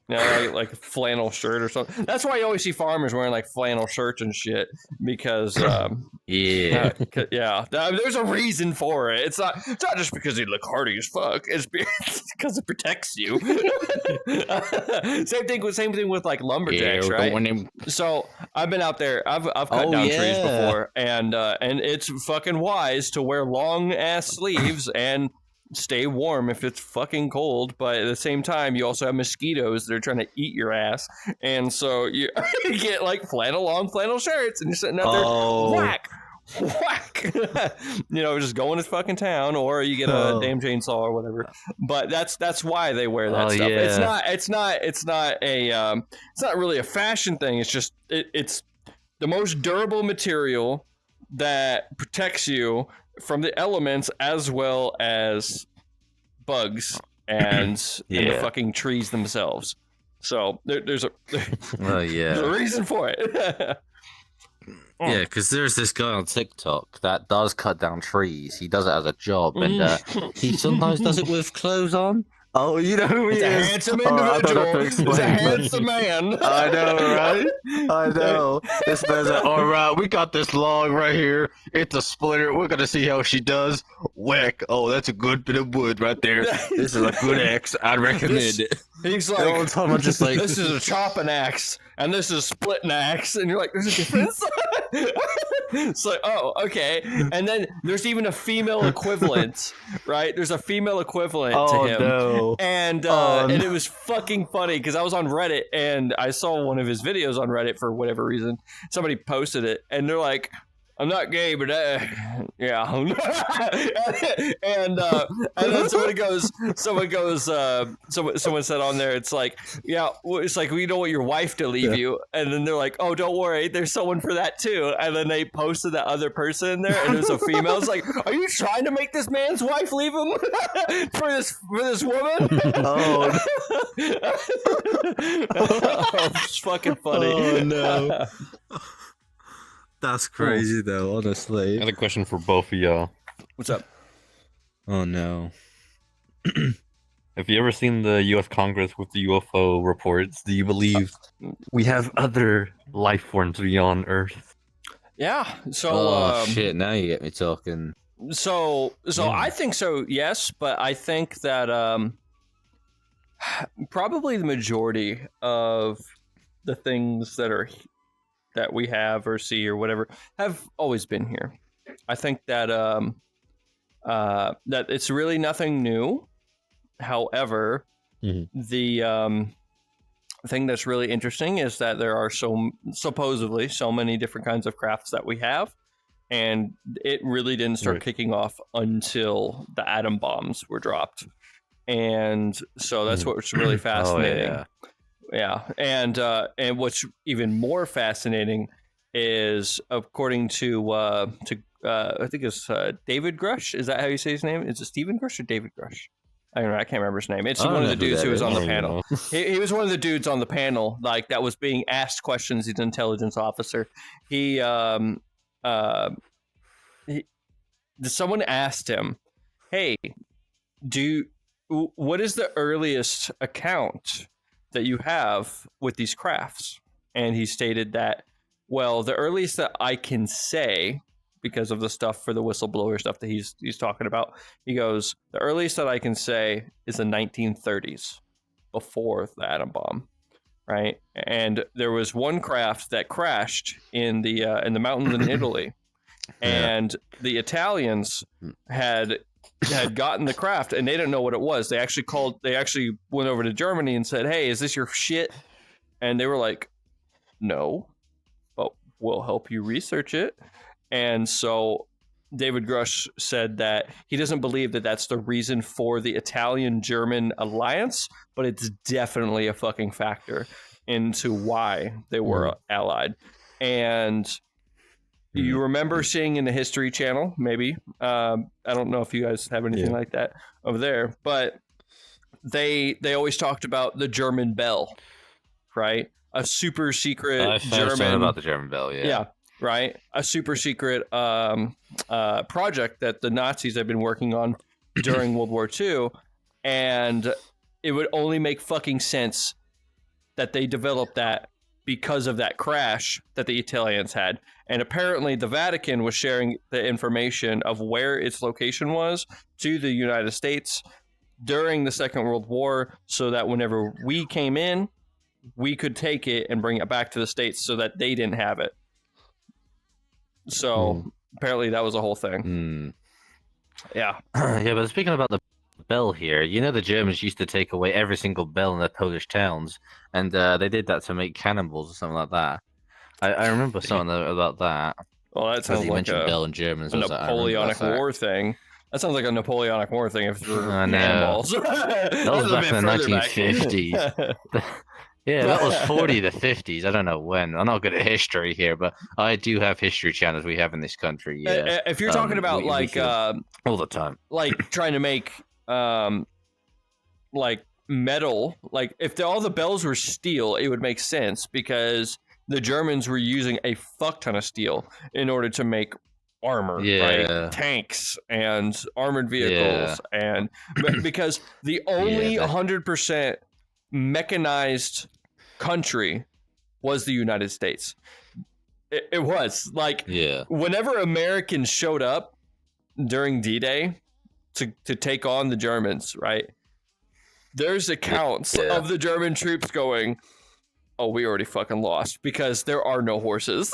[SPEAKER 1] like a flannel shirt or something. That's why you always see farmers wearing like flannel shirts and shit because
[SPEAKER 3] Yeah.
[SPEAKER 1] there's a reason for it. It's not just because they look hardy as fuck. It's because it protects you. Same thing with like lumberjacks, right? So I've been out there. I've cut down trees before, and it's fucking wise to wear long ass sleeves and stay warm if it's fucking cold, but at the same time you also have mosquitoes that are trying to eat your ass, and so you get like long flannel shirts and you're sitting out there whack just going to fucking town, or you get a damn chainsaw or whatever. But that's why they wear that stuff. It's not really a fashion thing. It's just it's the most durable material that protects you from the elements as well as bugs and the fucking trees themselves. So there's a reason for it.
[SPEAKER 3] Yeah, because there's this guy on TikTok that does cut down trees. He does it as a job, and he sometimes does it with clothes on. Oh, you know who he is?
[SPEAKER 1] A handsome individual. He's a handsome man.
[SPEAKER 3] I know, right? I know. This man's like, all right, we got this log right here. It's a splitter. We're going to see how she does. Whack. Oh, that's a good bit of wood right there. This is a good axe. I'd recommend it.
[SPEAKER 1] He's like, all the time I'm just like, this is a chopping axe, and this is a splitting axe. And you're like, there's a difference? It's like, oh, okay. And then there's even a female equivalent, right? There's a female equivalent to him.
[SPEAKER 3] No.
[SPEAKER 1] And it was fucking funny because I was on Reddit and I saw one of his videos on Reddit for whatever reason. Somebody posted it and they're like, I'm not gay, but yeah. and then someone said on there, it's like, yeah, it's like, we don't want your wife to leave you. And then they're like, oh, don't worry, there's someone for that too. And then they posted that other person in there, and it was a female. It's like, are you trying to make this man's wife leave him for this woman?
[SPEAKER 3] Oh,
[SPEAKER 1] it's fucking funny.
[SPEAKER 3] Oh no. That's crazy, though, honestly.
[SPEAKER 2] I had a question for both of y'all.
[SPEAKER 1] What's up?
[SPEAKER 3] Oh, no.
[SPEAKER 2] Have you ever seen the U.S. Congress with the UFO reports? Do you believe we have other life forms beyond Earth?
[SPEAKER 1] Yeah. So,
[SPEAKER 3] shit, now you get me talking.
[SPEAKER 1] So I think so, yes, but I think that probably the majority of the things that we have or see or whatever have always been here. I think that that it's really nothing new. However, the thing that's really interesting is that there are supposedly so many different kinds of crafts that we have, and it really didn't start kicking off until the atom bombs were dropped. And so that's what's really fascinating.
[SPEAKER 3] Oh,
[SPEAKER 1] yeah, and what's even more fascinating is, according to I think it's David Grush. Is that how you say his name? Is it Stephen Grush or David Grush? I don't know. I can't remember his name. It's one of the dudes who was on the panel. He was one of the dudes on the panel, like, that was being asked questions. He's an intelligence officer. Someone asked him, "Hey, what is the earliest account that you have with these crafts?" And he stated that, well, the earliest that I can say, because of the stuff for the whistleblower stuff that he's talking about, he goes, the earliest that I can say is the 1930s, before the atom bomb, right? And there was one craft that crashed in the mountains in Italy, and the Italians had gotten the craft and they didn't know what it was. They actually went over to Germany and said, "Hey, is this your shit?" And they were like, "No, but we'll help you research it." And so David Grush said that he doesn't believe that that's the reason for the Italian-German alliance, but it's definitely a fucking factor into why they were allied. And you remember seeing in the History Channel, maybe. I don't know if you guys have anything like that over there, but they always talked about the German Bell, right? A super secret German
[SPEAKER 3] about the German Bell,
[SPEAKER 1] yeah, right? A super secret project that the Nazis have been working on during World War II, and it would only make fucking sense that they developed that because of that crash that the Italians had. And apparently the Vatican was sharing the information of where its location was to the United States during the Second World War, so that whenever we came in, we could take it and bring it back to the States so that they didn't have it. So apparently that was a whole thing. Yeah.
[SPEAKER 3] Yeah, but speaking about the bell here, you know the Germans used to take away every single bell in their Polish towns, and they did that to make cannonballs or something like that. I remember something about that.
[SPEAKER 1] Well, that sounds
[SPEAKER 3] you
[SPEAKER 1] like
[SPEAKER 3] mentioned bell in Germans.
[SPEAKER 1] a Napoleonic War thing. That sounds like a Napoleonic War thing if there were cannonballs.
[SPEAKER 3] That was back in the 1950s. Yeah, that was 40 to 50s. I don't know when. I'm not good at history here, but I do have history channels we have in this country. Yeah.
[SPEAKER 1] If you're talking about
[SPEAKER 3] all the time,
[SPEAKER 1] like trying to make like metal, like if all the bells were steel, it would make sense because the Germans were using a fuck ton of steel in order to make armor, right? Tanks and armored vehicles, and because the only 100% mechanized country was the United States. It was like whenever Americans showed up during D-Day to take on the Germans, right? There's accounts of the German troops going, oh, we already fucking lost because there are no horses.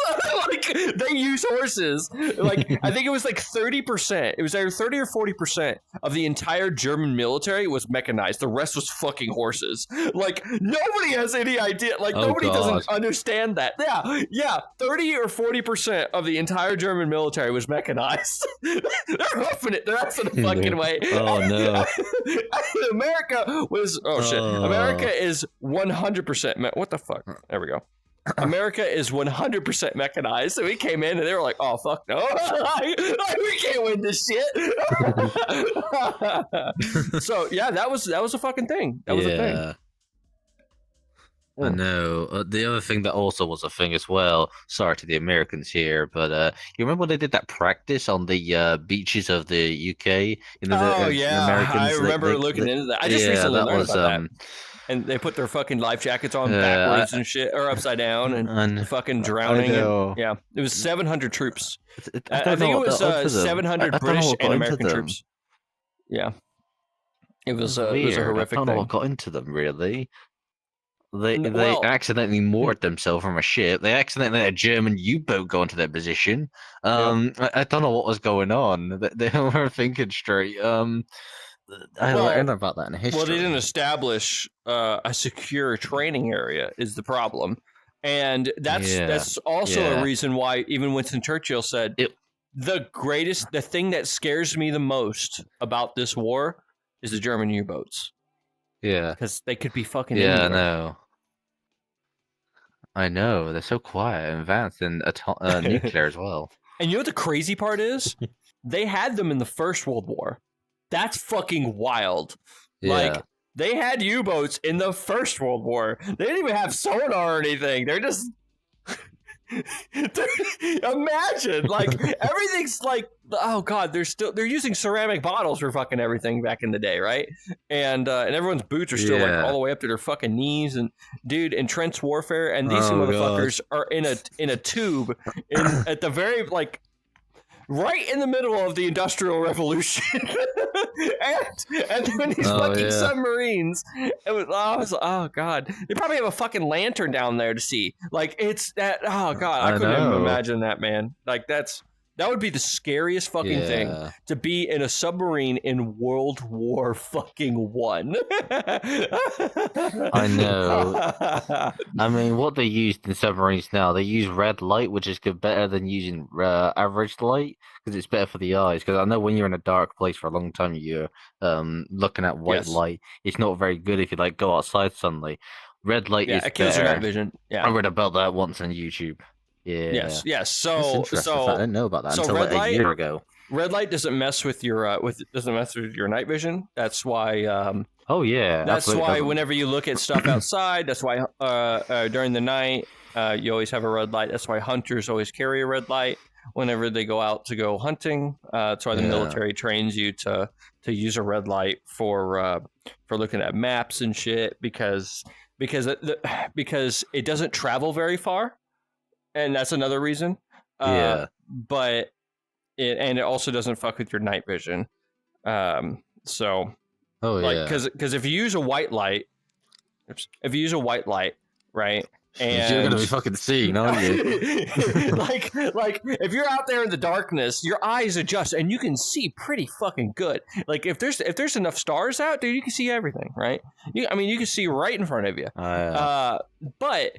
[SPEAKER 1] Like, they use horses. Like, I think it was like 30%. It was either 30 or 40% of the entire German military was mechanized. The rest was fucking horses. Like, nobody has any idea. Like, nobody doesn't understand that. Yeah. 30 or 40% of the entire German military was mechanized. They're hoofing it the rest of the fucking way.
[SPEAKER 3] Oh, no.
[SPEAKER 1] America was, America is 100%. What the fuck? There we go. America is 100% mechanized. So we came in and they were like, oh, fuck no. We can't win this shit. So, yeah, that was a fucking thing. That was a thing.
[SPEAKER 3] I know. The other thing that also was a thing as well, sorry to the Americans here, but you remember when they did that practice on the beaches of the UK? You know, Americans,
[SPEAKER 1] I remember looking into that. I just recently learned about that. And they put their fucking life jackets on backwards and shit, or upside down, and fucking drowning. Yeah, it was 700 troops. I think it was 700 British and American troops. Yeah, it was a horrific thing.
[SPEAKER 3] I don't know what got into them, really. They accidentally moored themselves from a ship. They accidentally let a German U-boat go into their position. I don't know what was going on. They weren't thinking straight. I learned about that in history.
[SPEAKER 1] Well, they didn't establish a secure training area is the problem. And that's also a reason why even Winston Churchill said, the thing that scares me the most about this war is the German U-boats.
[SPEAKER 3] Yeah.
[SPEAKER 1] Because they could be fucking
[SPEAKER 3] anywhere. I know. They're so quiet and advanced and nuclear as well.
[SPEAKER 1] And you know what the crazy part is? They had them in the First World War. That's fucking wild.
[SPEAKER 3] Yeah.
[SPEAKER 1] Like, they had U-boats in the First World War. They didn't even have sonar or anything. They're just... Imagine, like, everything's like, oh god, they're using ceramic bottles for fucking everything back in the day, right? And everyone's boots are still like all the way up to their fucking knees, and dude, in trench warfare, and these motherfuckers are in a tube at the very, like, right in the middle of the Industrial Revolution. and when these fucking submarines, I was oh god, they probably have a fucking lantern down there to see. Like, it's that, oh god, I couldn't even imagine that, man. Like, that would be the scariest fucking thing, to be in a submarine in World War fucking One.
[SPEAKER 3] I know. I mean, what they used in submarines now, they use red light, which is better than using average light, because it's better for the eyes. Because I know when you're in a dark place for a long time, you're looking at white light. It's not very good if you like go outside sunlight. Red light is
[SPEAKER 1] it kills your night vision. Yeah,
[SPEAKER 3] I read about that once on YouTube. Yeah.
[SPEAKER 1] Yes. So
[SPEAKER 3] I didn't know about that until like a year ago.
[SPEAKER 1] Red light doesn't mess with your night vision. That's why. That's why whenever you look at stuff outside, that's why during the night you always have a red light. That's why hunters always carry a red light whenever they go out to go hunting. That's why the military trains you to use a red light for looking at maps and shit, because because it doesn't travel very far, and that's another reason. But it also doesn't fuck with your night vision. So, because if you use a white light, right, and
[SPEAKER 3] you're gonna be fucking seeing, aren't you?
[SPEAKER 1] like if you're out there in the darkness, your eyes adjust and you can see pretty fucking good. Like if there's enough stars out, dude, you can see everything, right? You can see right in front of you. But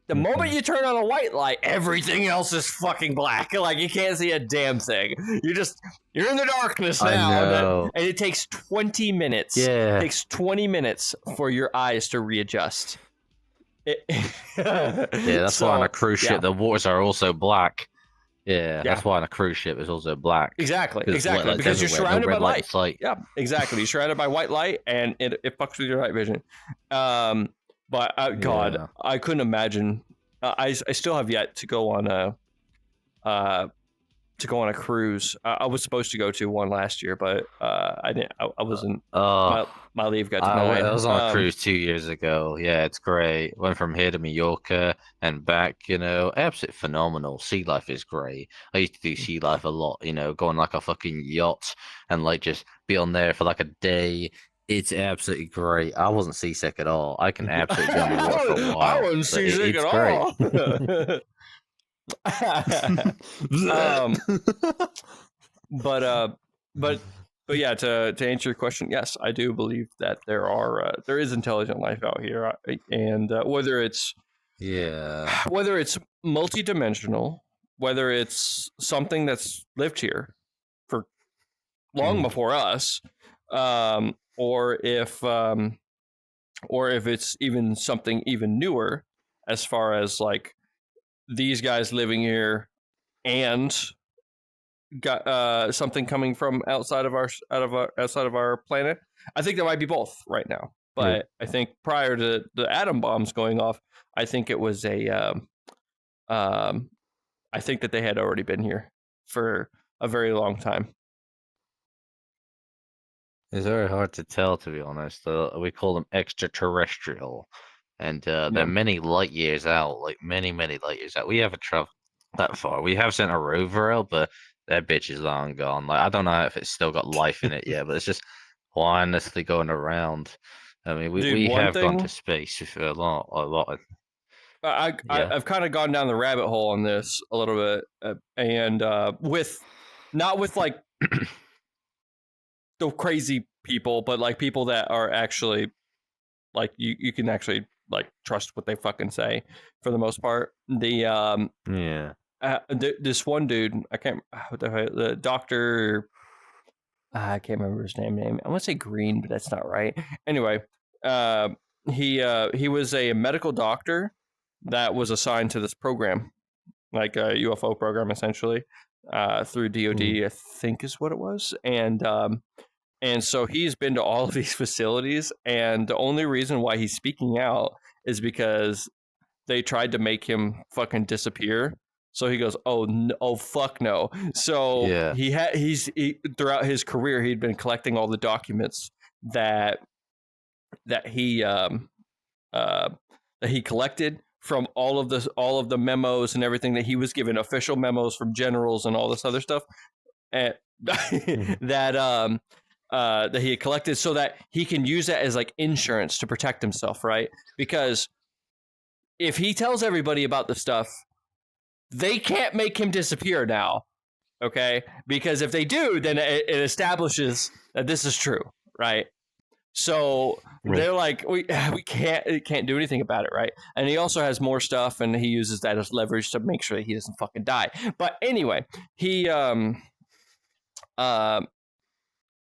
[SPEAKER 1] the moment you turn on a white light, everything else is fucking black. Like you can't see a damn thing. You're in the darkness now, and it takes 20 minutes.
[SPEAKER 3] Yeah,
[SPEAKER 1] it takes 20 minutes for your eyes to readjust.
[SPEAKER 3] That's why on a cruise ship the waters are also black. That's why on a cruise ship it's also black.
[SPEAKER 1] Exactly, because you're surrounded by light. Yeah, exactly. You're surrounded by white light, and it fucks with your night vision. But God, I couldn't imagine. I still have yet to go on a cruise. I was supposed to go to one last year, but I didn't. I wasn't. My leave got denied.
[SPEAKER 3] I was on a cruise 2 years ago. Yeah, it's great. Went from here to Mallorca and back. Absolutely phenomenal. Sea life is great. I used to do sea life a lot. Go on like a fucking yacht and like just be on there for like a day. It's absolutely great. I wasn't seasick at all. I can absolutely be on the water for a while.
[SPEAKER 1] I wasn't seasick at all. But yeah, to answer your question, yes, I do believe that there is intelligent life out here, and whether it's multidimensional, whether it's something that's lived here for long before us, or if it's even something even newer, as far as like these guys living here and got something coming from outside of our planet. I think there might be both right now, but I think prior to the atom bombs going off, I think it was I think that they had already been here for a very long time.
[SPEAKER 3] It's very hard to tell, to be honest. We call them extraterrestrial, and they're many light years out, like many light years out. We haven't traveled that far. We have sent a rover out, but that bitch is long gone. Like I don't know if it's still got life in it yet, but it's just mindlessly going around. I mean, we have gone to space a lot.
[SPEAKER 1] I've kind of gone down the rabbit hole on this a little bit, and not with like the crazy people, but like people that are actually like you can actually like trust what they fucking say for the most part. This one dude, I can't. What the hell? The doctor. I can't remember his name. I want to say Green, but that's not right. Anyway, he was a medical doctor that was assigned to this program, like a UFO program, essentially, through DoD, I think is what it was, and so he's been to all of these facilities, and the only reason why he's speaking out is because they tried to make him fucking disappear. So he goes, oh fuck no. So he's throughout his career, he'd been collecting all the documents that he collected from all of the memos and everything that he was given, official memos from generals and all this other stuff, and that he had collected, so that he can use that as like insurance to protect himself, right? Because if he tells everybody about the stuff, they can't make him disappear now, okay? Because if they do, then it establishes that this is true, right? So they're like, we can't do anything about it, right? And he also has more stuff, and he uses that as leverage to make sure that he doesn't fucking die. But anyway,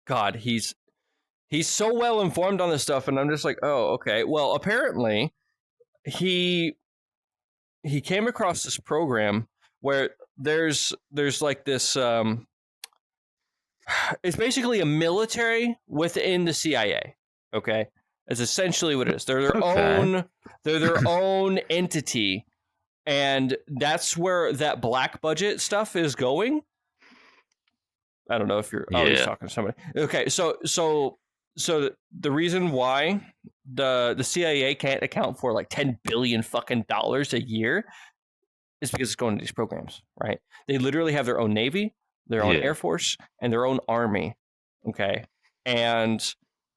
[SPEAKER 1] God, he's so well informed on this stuff, and I'm just like, oh, okay. Well, apparently, he came across this program where there's like this. It's basically a military within the CIA. Okay, it's essentially what it is. They're their own entity, and that's where that black budget stuff is going. I don't know if you're. Oh, he's talking to somebody. Okay, so the reason why the CIA can't account for like $10 billion fucking dollars a year is because it's going to these programs, right? They literally have their own Navy, their own Air Force, and their own Army. Okay. And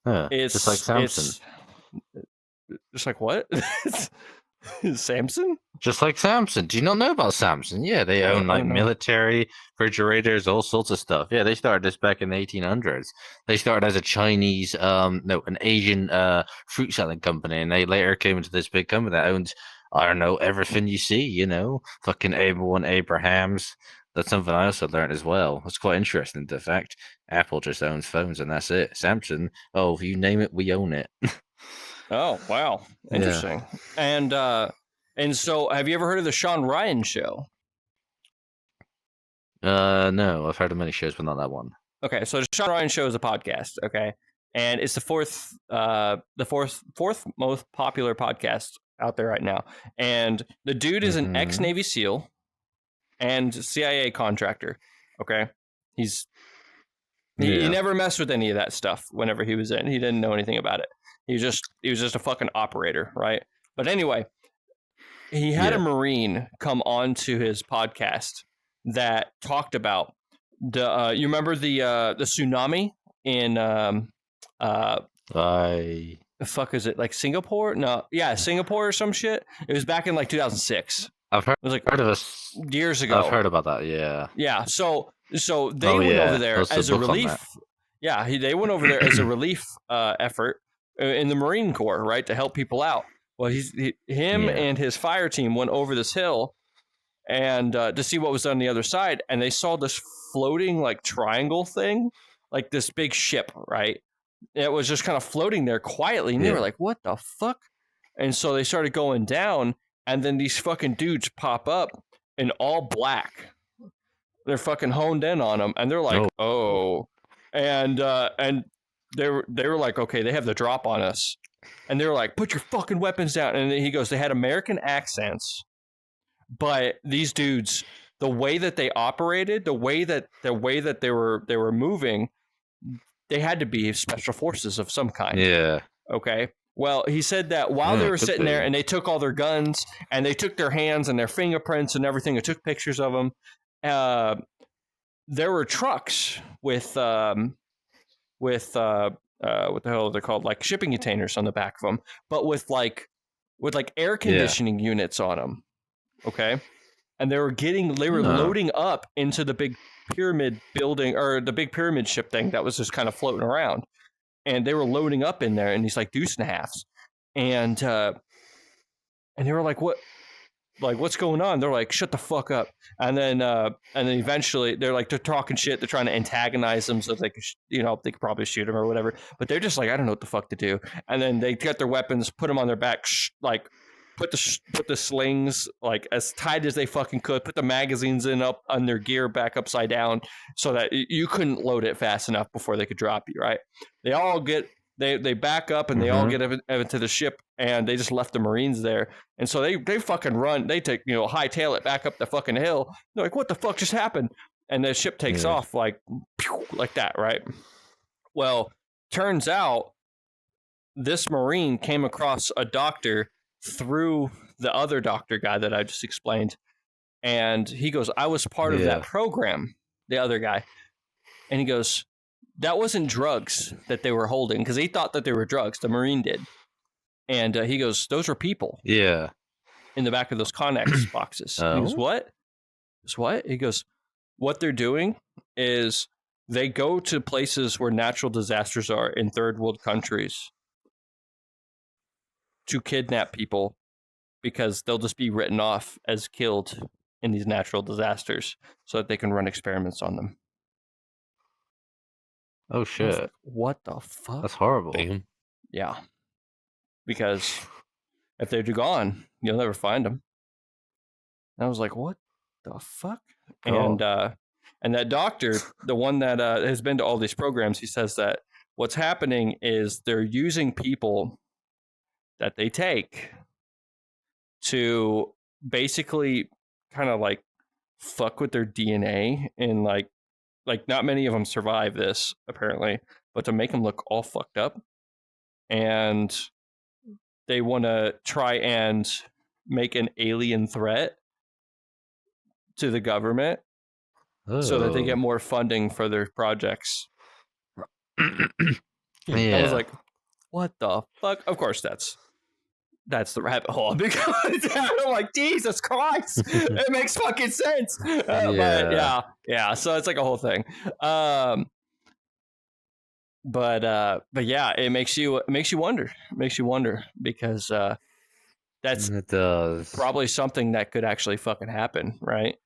[SPEAKER 1] it's
[SPEAKER 3] just like Samson.
[SPEAKER 1] Just like what? Samson?
[SPEAKER 3] Just like Samson. Do you not know about Samson? Yeah, they own like military, refrigerators, all sorts of stuff. Yeah, they started this back in the 1800s. They started as a Chinese, an Asian fruit selling company, and they later came into this big company that owned, I don't know, everything you see, you know, fucking Abraham Abrahams. That's something I also learned as well. It's quite interesting, the fact. Apple just owns phones and that's it. Samsung, oh, you name it, we own it.
[SPEAKER 1] Oh, wow. Interesting. Yeah. And so have you ever heard of the Sean Ryan show?
[SPEAKER 3] No, I've heard of many shows, but not that one.
[SPEAKER 1] Okay, so the Sean Ryan show is a podcast, okay? And it's the fourth most popular podcast out there right now. And the dude is an ex-Navy SEAL and CIA contractor, okay? He never messed with any of that stuff whenever he was in. He didn't know anything about it. He was just a fucking operator, right? But anyway, he had a Marine come on to his podcast that talked about you remember the tsunami in the fuck is it, like Singapore? No, yeah, Singapore or some shit. It was back in like 2006.
[SPEAKER 3] I've heard.
[SPEAKER 1] It was like
[SPEAKER 3] heard of us
[SPEAKER 1] years ago.
[SPEAKER 3] I've heard about that. Yeah.
[SPEAKER 1] Yeah. So they went over there as a relief. Yeah, they went over there as a relief effort in the Marine Corps, right, to help people out. Well, him and his fire team went over this hill and to see what was on the other side, and they saw this floating like triangle thing, like this big ship, right? It was just kind of floating there quietly, and they were like, "What the fuck?" And so they started going down, and then these fucking dudes pop up in all black. They're fucking honed in on them, and they're like, "Oh," and they were like, "Okay, they have the drop on us," and they were like, "Put your fucking weapons down." And he goes, "They had American accents, but these dudes, the way that they operated, the way that they were moving, they had to be special forces of some kind."
[SPEAKER 3] Yeah.
[SPEAKER 1] Okay. Well, he said that while they were sitting there and they took all their guns and they took their hands and their fingerprints and everything and took pictures of them, there were trucks with what the hell are they called? Like shipping containers on the back of them, but with air conditioning units on them. Okay. And they were loading up into the big pyramid building, or the big pyramid ship thing that was just kind of floating around. And they were loading up in there in these like deuce and a halves. And they were like, "What? Like, what's going on?" They're like, "Shut the fuck up." And then eventually they're talking shit. They're trying to antagonize them so they could, they could probably shoot them or whatever. But they're just like, "I don't know what the fuck to do." And then they get their weapons, put them on their back, like put the slings like as tight as they fucking could, put the magazines up on their gear back upside down so that you couldn't load it fast enough before they could drop you, right? They all get they back up and they all get into the ship, and they just left the Marines there. And so they fucking run, they take, hightail it back up the fucking hill. They're like, "What the fuck just happened?" And the ship takes off like that, right? Well, turns out this Marine came across a doctor through the other doctor guy that I just explained. And he goes, "I was part of that program," the other guy. And he goes, "That wasn't drugs that they were holding," because he thought that they were drugs. The Marine did. And he goes, "Those were people."
[SPEAKER 3] Yeah.
[SPEAKER 1] In the back of those Connex boxes. He goes, "What?" "What?" He goes, "What they're doing is they go to places where natural disasters are in third world countries to kidnap people, because they'll just be written off as killed in these natural disasters so that they can run experiments on them."
[SPEAKER 3] Oh shit!
[SPEAKER 1] Like, what the fuck?
[SPEAKER 3] That's horrible.
[SPEAKER 2] Damn.
[SPEAKER 1] Yeah, because if they're gone, you'll never find them. And I was like, "What the fuck?" And that doctor, the one that has been to all these programs, he says that what's happening is they're using people that they take to basically kind of like fuck with their DNA, and like not many of them survive this apparently, but to make them look all fucked up. And they want to try and make an alien threat to the government so that they get more funding for their projects.
[SPEAKER 3] Yeah.
[SPEAKER 1] I was like, what the fuck? Of course, that's the rabbit hole I'm like, Jesus Christ, it makes fucking sense. But yeah, so it's like a whole thing. But yeah, it makes you wonder. It makes you wonder because that's
[SPEAKER 3] It does.
[SPEAKER 1] probably something that could actually fucking happen, right?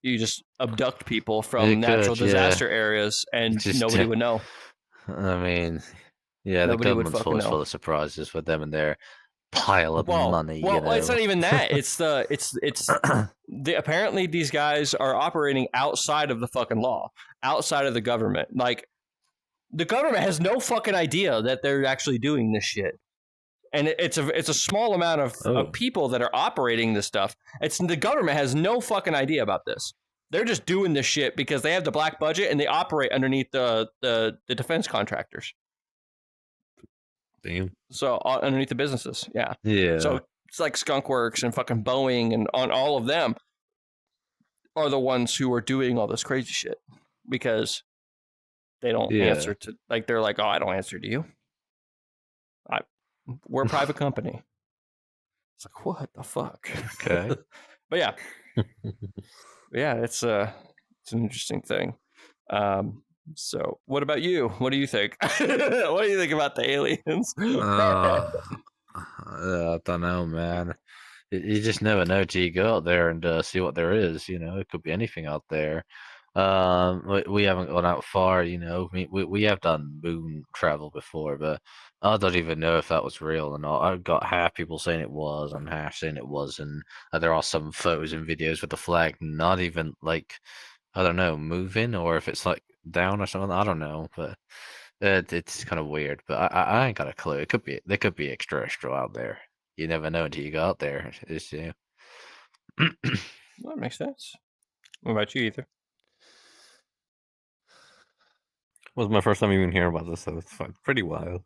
[SPEAKER 1] You just abduct people from natural disaster areas and nobody would know.
[SPEAKER 3] I mean, yeah,
[SPEAKER 1] Nobody
[SPEAKER 3] the
[SPEAKER 1] would
[SPEAKER 3] government's
[SPEAKER 1] fucking
[SPEAKER 3] always
[SPEAKER 1] know.
[SPEAKER 3] full of surprises with them and their pile of money.
[SPEAKER 1] Well, it's not even that. It's apparently these guys are operating outside of the fucking law, outside of the government. Like, the government has no fucking idea that they're actually doing this shit. And it's a small amount of people that are operating this stuff. The government has no fucking idea about this. They're just doing this shit because they have the black budget and they operate underneath the defense contractors.
[SPEAKER 2] Damn.
[SPEAKER 1] So underneath the businesses, yeah.
[SPEAKER 3] Yeah.
[SPEAKER 1] So it's like Skunk Works and fucking Boeing and on all of them are the ones who are doing all this crazy shit because they don't answer to, like, they're like, oh, I don't answer to you. We're a private company. It's like, what the fuck?
[SPEAKER 3] Okay.
[SPEAKER 1] But yeah. It's an interesting thing. So what about you? What do you think? What do you think about the aliens?
[SPEAKER 3] I don't know, man. You just never know till you go out there and see what there is. You know, it could be anything out there. We haven't gone out far. You know, we have done moon travel before, but I don't even know if that was real or not. I've got half people saying it was and half saying it wasn't. There are some photos and videos with the flag not even, like, I don't know, moving, or if it's like down or something. I don't know, but it's kind of weird. But I ain't got a clue. There could be extraterrestrial out there. You never know until you go out there. It's, yeah.
[SPEAKER 1] That makes sense. What about you, Aether?
[SPEAKER 2] It was my first time even hearing about this, so it's pretty wild.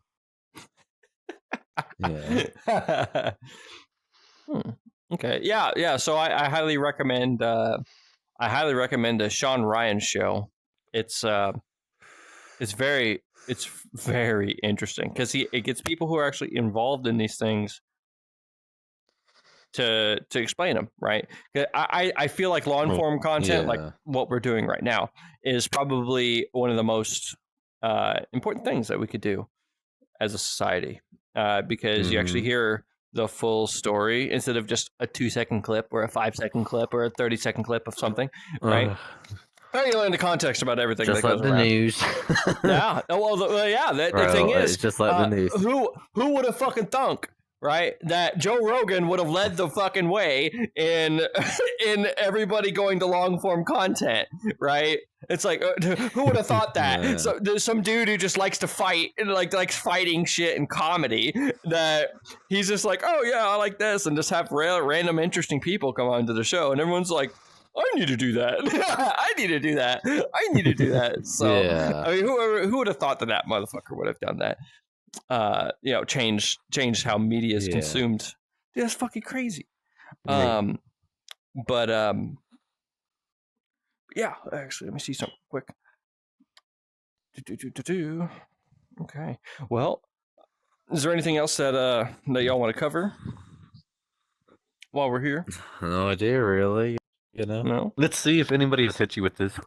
[SPEAKER 3] Yeah.
[SPEAKER 1] Okay. Yeah. So I highly recommend. I highly recommend the Sean Ryan show. It's very interesting because it gets people who are actually involved in these things to explain them, right? I feel like long form content, like what we're doing right now, is probably one of the most important things that we could do as a society, because you actually hear the full story instead of just a 2-second clip or a 5-second clip or a 30-second clip of something, right? You learn the context about everything.
[SPEAKER 3] Just
[SPEAKER 1] that
[SPEAKER 3] like
[SPEAKER 1] goes
[SPEAKER 3] the
[SPEAKER 1] around.
[SPEAKER 3] News.
[SPEAKER 1] Yeah. Well, the thing is,
[SPEAKER 3] it's just like the news.
[SPEAKER 1] Who would have fucking thunk, right, that Joe Rogan would have led the fucking way in everybody going to long form content, right? It's like, who would have thought that?
[SPEAKER 3] Yeah.
[SPEAKER 1] So there's some dude who just likes to fight and likes fighting shit and comedy, that he's just like, oh yeah, I like this, and just have random interesting people come onto the show, and everyone's like, I need to do that. I need to do that. I need to do that. So,
[SPEAKER 3] Yeah.
[SPEAKER 1] I mean, who would have thought that motherfucker would have done that? Change how media is consumed. Dude, that's fucking crazy.
[SPEAKER 3] Yeah.
[SPEAKER 1] Yeah, actually, let me see something quick. Okay. Well, is there anything else that y'all want to cover while we're here?
[SPEAKER 3] No idea, really. You know.
[SPEAKER 1] No.
[SPEAKER 2] Let's see if anybody has hit you with this.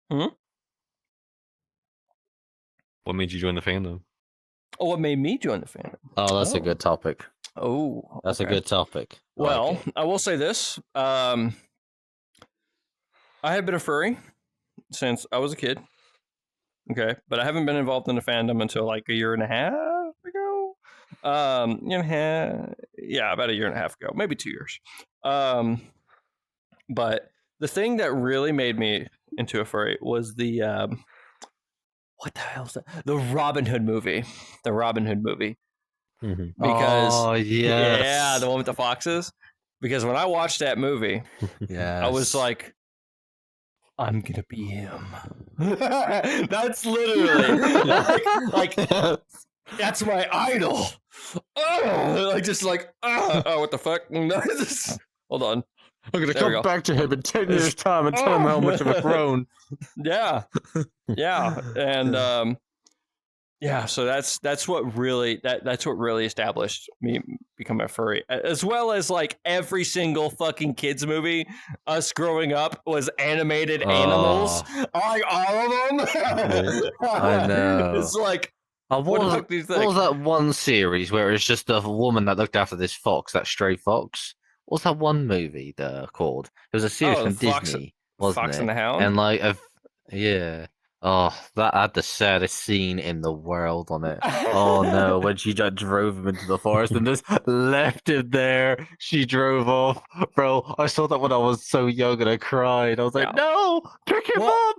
[SPEAKER 2] What made you join the fandom?
[SPEAKER 1] Oh, what made me join the fandom?
[SPEAKER 3] Oh, that's a good topic.
[SPEAKER 1] Oh,
[SPEAKER 3] That's a good topic.
[SPEAKER 1] Well, I will say this. I have been a furry since I was a kid. Okay, but I haven't been involved in the fandom until like a year and a half ago. About a year and a half ago, maybe 2 years. But the thing that really made me into a furry was the what the hell is that? The Robin Hood movie. The Robin Hood movie. Because the one with the foxes. Because when I watched that movie, I was like, I'm gonna be him. That's literally like That's my idol. Oh, what the fuck? Hold on.
[SPEAKER 3] I'm gonna
[SPEAKER 1] There we go.
[SPEAKER 3] come back to him in 10 years' time and tell him how much of a grown.
[SPEAKER 1] Yeah, and so that's what really established me becoming a furry, as well as like every single fucking kids movie. Us growing up was animated animals, like all of them.
[SPEAKER 3] I know.
[SPEAKER 1] It's like.
[SPEAKER 3] What was that one series where it's just a woman that looked after this fox, that stray fox? What was that one movie called? It was a series from Disney, wasn't
[SPEAKER 1] Fox
[SPEAKER 3] it?
[SPEAKER 1] and the Hound?
[SPEAKER 3] And like, yeah. Oh, that had the saddest scene in the world on it. Oh no, when she just drove him into the forest and just left him there. She drove off. Bro, I saw that when I was so young and I cried. I was like, no, pick him up.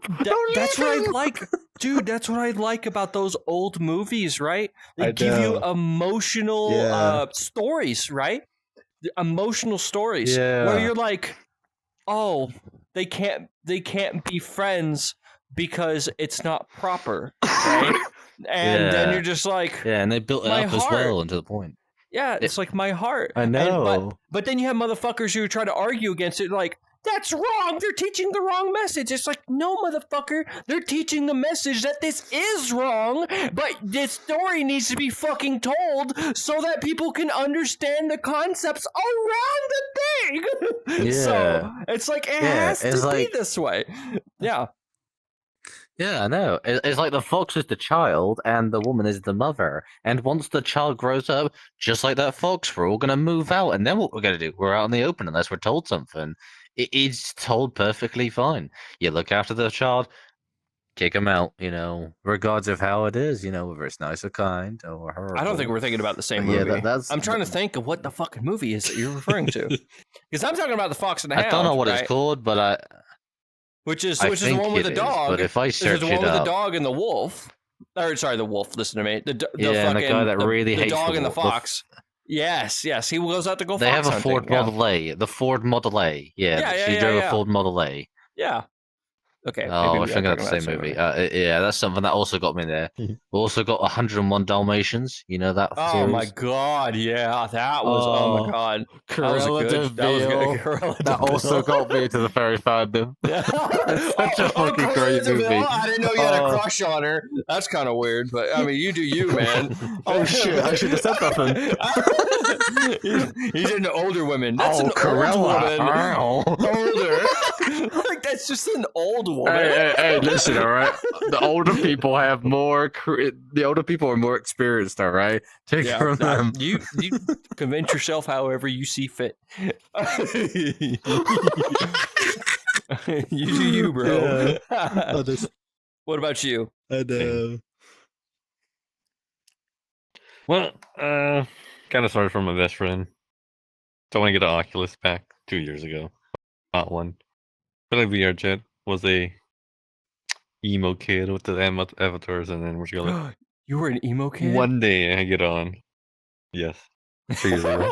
[SPEAKER 1] That's what I like. Dude, that's what I like about those old movies, right? They give you emotional stories, right? Emotional stories where you're like, oh, they can't be friends because it's not proper, right? And then you're just like,
[SPEAKER 3] and they built it up as well until the point.
[SPEAKER 1] Yeah, it's like my heart.
[SPEAKER 3] I know.
[SPEAKER 1] But then you have motherfuckers who try to argue against it, like, that's wrong. They're teaching the wrong message. It's like, no, motherfucker. They're teaching the message that this is wrong, but this story needs to be fucking told so that people can understand the concepts around the thing.
[SPEAKER 3] Yeah.
[SPEAKER 1] So it's like, it has to be this way. Yeah.
[SPEAKER 3] Yeah, I know. It's like the fox is the child and the woman is the mother. And once the child grows up, just like that fox, we're all going to move out. And then what we're going to do? We're out in the open unless we're told something. It's told perfectly fine. You look after the child, kick him out, regardless of how it is, whether it's nice or kind or horrible.
[SPEAKER 1] I don't think we're thinking about the same movie.
[SPEAKER 3] Yeah,
[SPEAKER 1] I'm trying to think of what the fucking movie is that you're referring to. Because I'm talking about the Fox and the Hound.
[SPEAKER 3] I don't know what it's called, but
[SPEAKER 1] Which is the one with the dog.
[SPEAKER 3] But if I search
[SPEAKER 1] the one with the dog and the wolf. Or sorry, the wolf. Listen to me. The
[SPEAKER 3] guy that really hates
[SPEAKER 1] the dog and the fox. Yes. He goes out to go.
[SPEAKER 3] They have a Ford Model A. The Ford Model A. She drove a Ford Model A.
[SPEAKER 1] Yeah. Okay.
[SPEAKER 3] Oh, I think that's the same movie. Yeah, that's something that also got me there. We also got 101 Dalmatians. You know that series?
[SPEAKER 1] Oh my god, yeah, that was. Oh my god,
[SPEAKER 3] that also got me to the fairy fandom. Such a fucking great movie.
[SPEAKER 1] I didn't know you had a crush on her. That's kind of weird, but I mean, you do you, man.
[SPEAKER 3] Oh shit, I should have said nothing.
[SPEAKER 1] He's into older women. That's an old woman. Older. Like that's just an old woman.
[SPEAKER 3] Hey, listen, all right. The older people have more. The older people are more experienced, all right. Take it from them.
[SPEAKER 1] You convince yourself however you see fit. You do you, bro. Yeah. What about you?
[SPEAKER 2] Well, kind of started from my best friend. So I want to get an Oculus back 2 years ago. Not one. But a VR jet was a emo kid with the avatars, and then we're going.
[SPEAKER 1] You were an emo kid?
[SPEAKER 2] One day I get on. Yes. 2 years ago.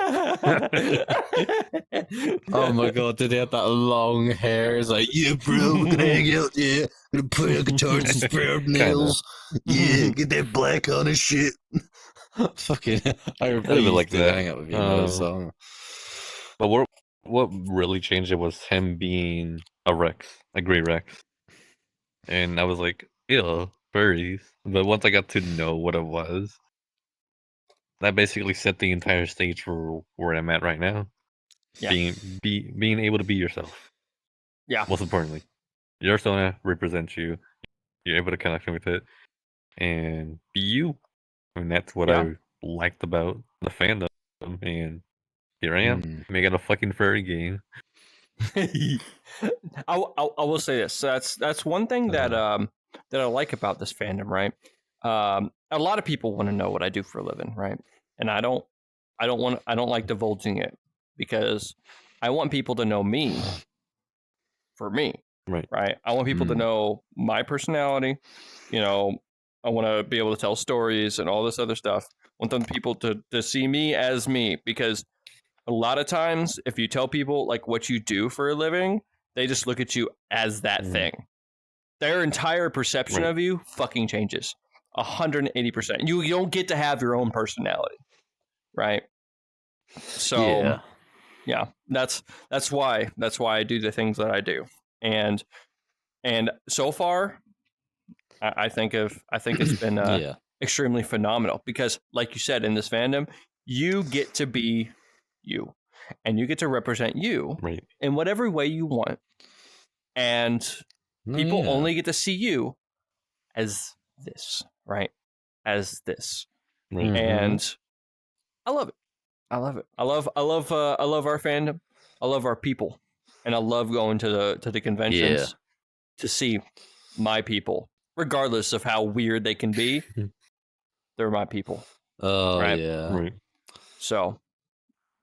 [SPEAKER 3] Oh my god, did he have that long hair? It's like, yeah, bro, we're gonna hang out, yeah. We're gonna play guitars and spray our nails. Yeah, get that black on and shit. Fucking, I really
[SPEAKER 2] like that.
[SPEAKER 3] Hang out with you, so.
[SPEAKER 2] But what really changed it was him being a gray Rex. And I was like, ew, furries. But once I got to know what it was, that basically set the entire stage for where I'm at right now. Yeah. Being able to be yourself.
[SPEAKER 1] Yeah.
[SPEAKER 2] Most importantly. Your persona represents you. You're able to connect with it. And be you. And that's what I liked about the fandom. And here I am, making a fucking furry game.
[SPEAKER 1] I will say this. That's one thing that I like about this fandom, right? A lot of people want to know what I do for a living, right? And I don't like divulging it because I want people to know me for me, right? I want people to know my personality. I want to be able to tell stories and all this other stuff. I want people to see me as me, because a lot of times if you tell people like what you do for a living, they just look at you as that thing. Their entire perception of you fucking changes. 180%. You don't get to have your own personality, right? So yeah, that's why I do the things that I do, and so far, I think it's been extremely phenomenal because, like you said, in this fandom, you get to be you, and you get to represent you in whatever way you want, and people only get to see you as this, right? As this, and I love it. I love it. I love our fandom. I love our people, and I love going to the conventions to see my people, regardless of how weird they can be. They're my people.
[SPEAKER 3] Oh
[SPEAKER 1] right?
[SPEAKER 3] yeah.
[SPEAKER 2] Right.
[SPEAKER 1] So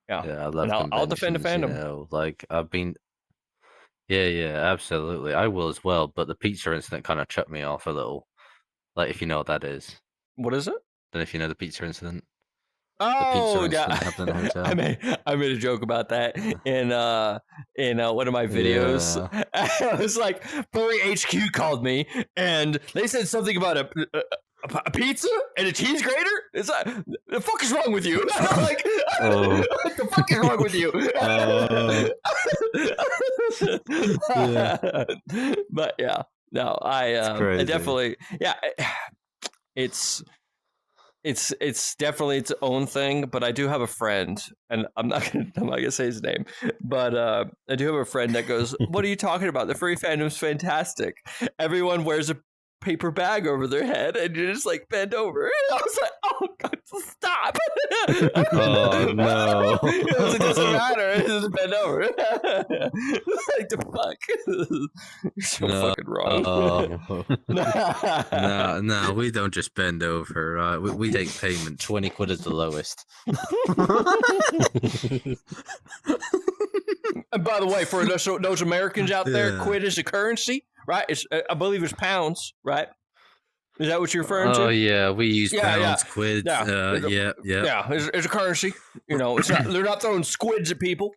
[SPEAKER 3] Yeah, I love
[SPEAKER 1] and I'll defend the fandom.
[SPEAKER 3] You know, like I've been. Yeah, absolutely. I will as well. But the pizza incident kind of chucked me off a little. Like, if you know what that is.
[SPEAKER 1] What is it?
[SPEAKER 3] Don't know if you know the pizza incident.
[SPEAKER 1] Oh,
[SPEAKER 3] the
[SPEAKER 1] yeah.
[SPEAKER 3] happened in the hotel.
[SPEAKER 1] I made a joke about that in one of my videos.
[SPEAKER 3] Yeah.
[SPEAKER 1] I was like, Furry HQ called me and they said something about a pizza and a cheese grater. It's like, the fuck is wrong with you? I'm like, what the fuck is wrong with you? But yeah, no, I definitely, it's definitely its own thing, but I do have a friend, and I'm not gonna say his name, but I do have a friend that goes, "What are you talking about? The furry fandom's fantastic. Everyone wears a paper bag over their head, and you just like bend over." And I was like, "Oh God, stop!"
[SPEAKER 3] Oh no!
[SPEAKER 1] It doesn't matter. It's just bend over. Like the fuck. You're so fucking wrong.
[SPEAKER 3] No, we don't just bend over. We take payment. 20 quid is the lowest.
[SPEAKER 1] And by the way, for those Americans out there, quid is a currency, right? I believe it's pounds, right? Is that what you're referring to?
[SPEAKER 3] Oh yeah, we use pounds, quid.
[SPEAKER 1] Yeah. It's a currency. You know, it's not, they're not throwing squids at people.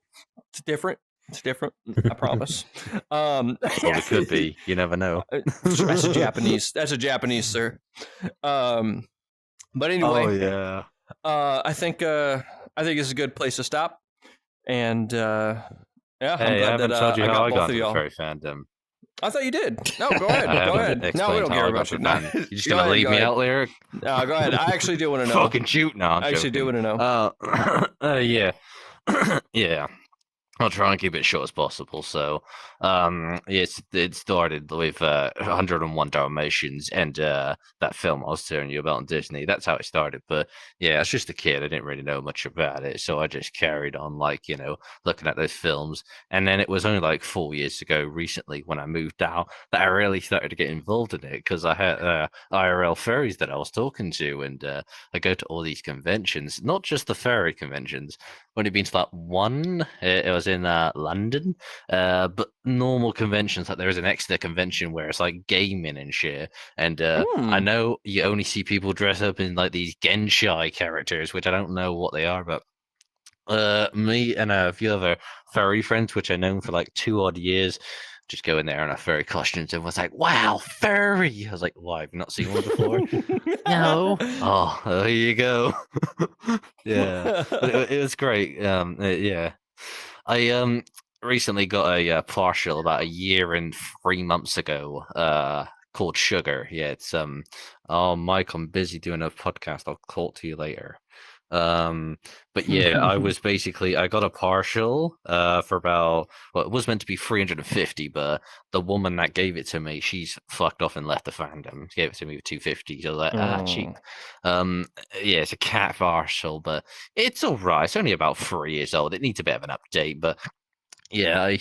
[SPEAKER 1] It's different. I promise.
[SPEAKER 3] Well, it could be. You never know.
[SPEAKER 1] That's a Japanese, sir. But anyway. I think it's a good place to stop. And
[SPEAKER 3] hey, I'm glad I haven't told you how I got into the furry fandom.
[SPEAKER 1] I thought you did. No, go ahead. Go ahead. No, we don't care about you.
[SPEAKER 3] You're just gonna leave me out, Lyric?
[SPEAKER 1] No, go ahead. I actually do want to know.
[SPEAKER 3] Fucking shoot! No, I
[SPEAKER 1] actually do want to know.
[SPEAKER 3] Yeah, yeah. I'll try and keep it short as possible. So, it started with 101 Dalmatians and that film I was telling you about on Disney. That's how it started. But yeah, I was just a kid. I didn't really know much about it, so I just carried on, like, you know, looking at those films. And then it was only like 4 years ago, recently, when I moved out, that I really started to get involved in it because I had IRL furries that I was talking to, and I go to all these conventions, not just the furry conventions. Only been to that one. It was in London, but normal conventions, like there is an Exeter convention where it's like gaming and shit. And I know you only see people dress up in like these Genshai characters, which I don't know what they are, but me and a few other furry friends, which I've known for like 2 odd years, just go in there in a furry costume and was like, "Wow, furry!" I was like, "Why? Have you not seen one before?" No. Oh, there you go. Yeah, but it was great. Yeah, I recently got a partial about 1 year and 3 months ago. Called Sugar. Yeah, it's Oh, Mike, I'm busy doing a podcast. I'll talk to you later. But yeah, I got a partial for about, well, it was meant to be 350, but the woman that gave it to me, she's fucked off and left the fandom. She gave it to me for 250. So like, cheap. Yeah, it's a cat partial, but it's all right. It's only about 3 years old. It needs a bit of an update, but yeah, I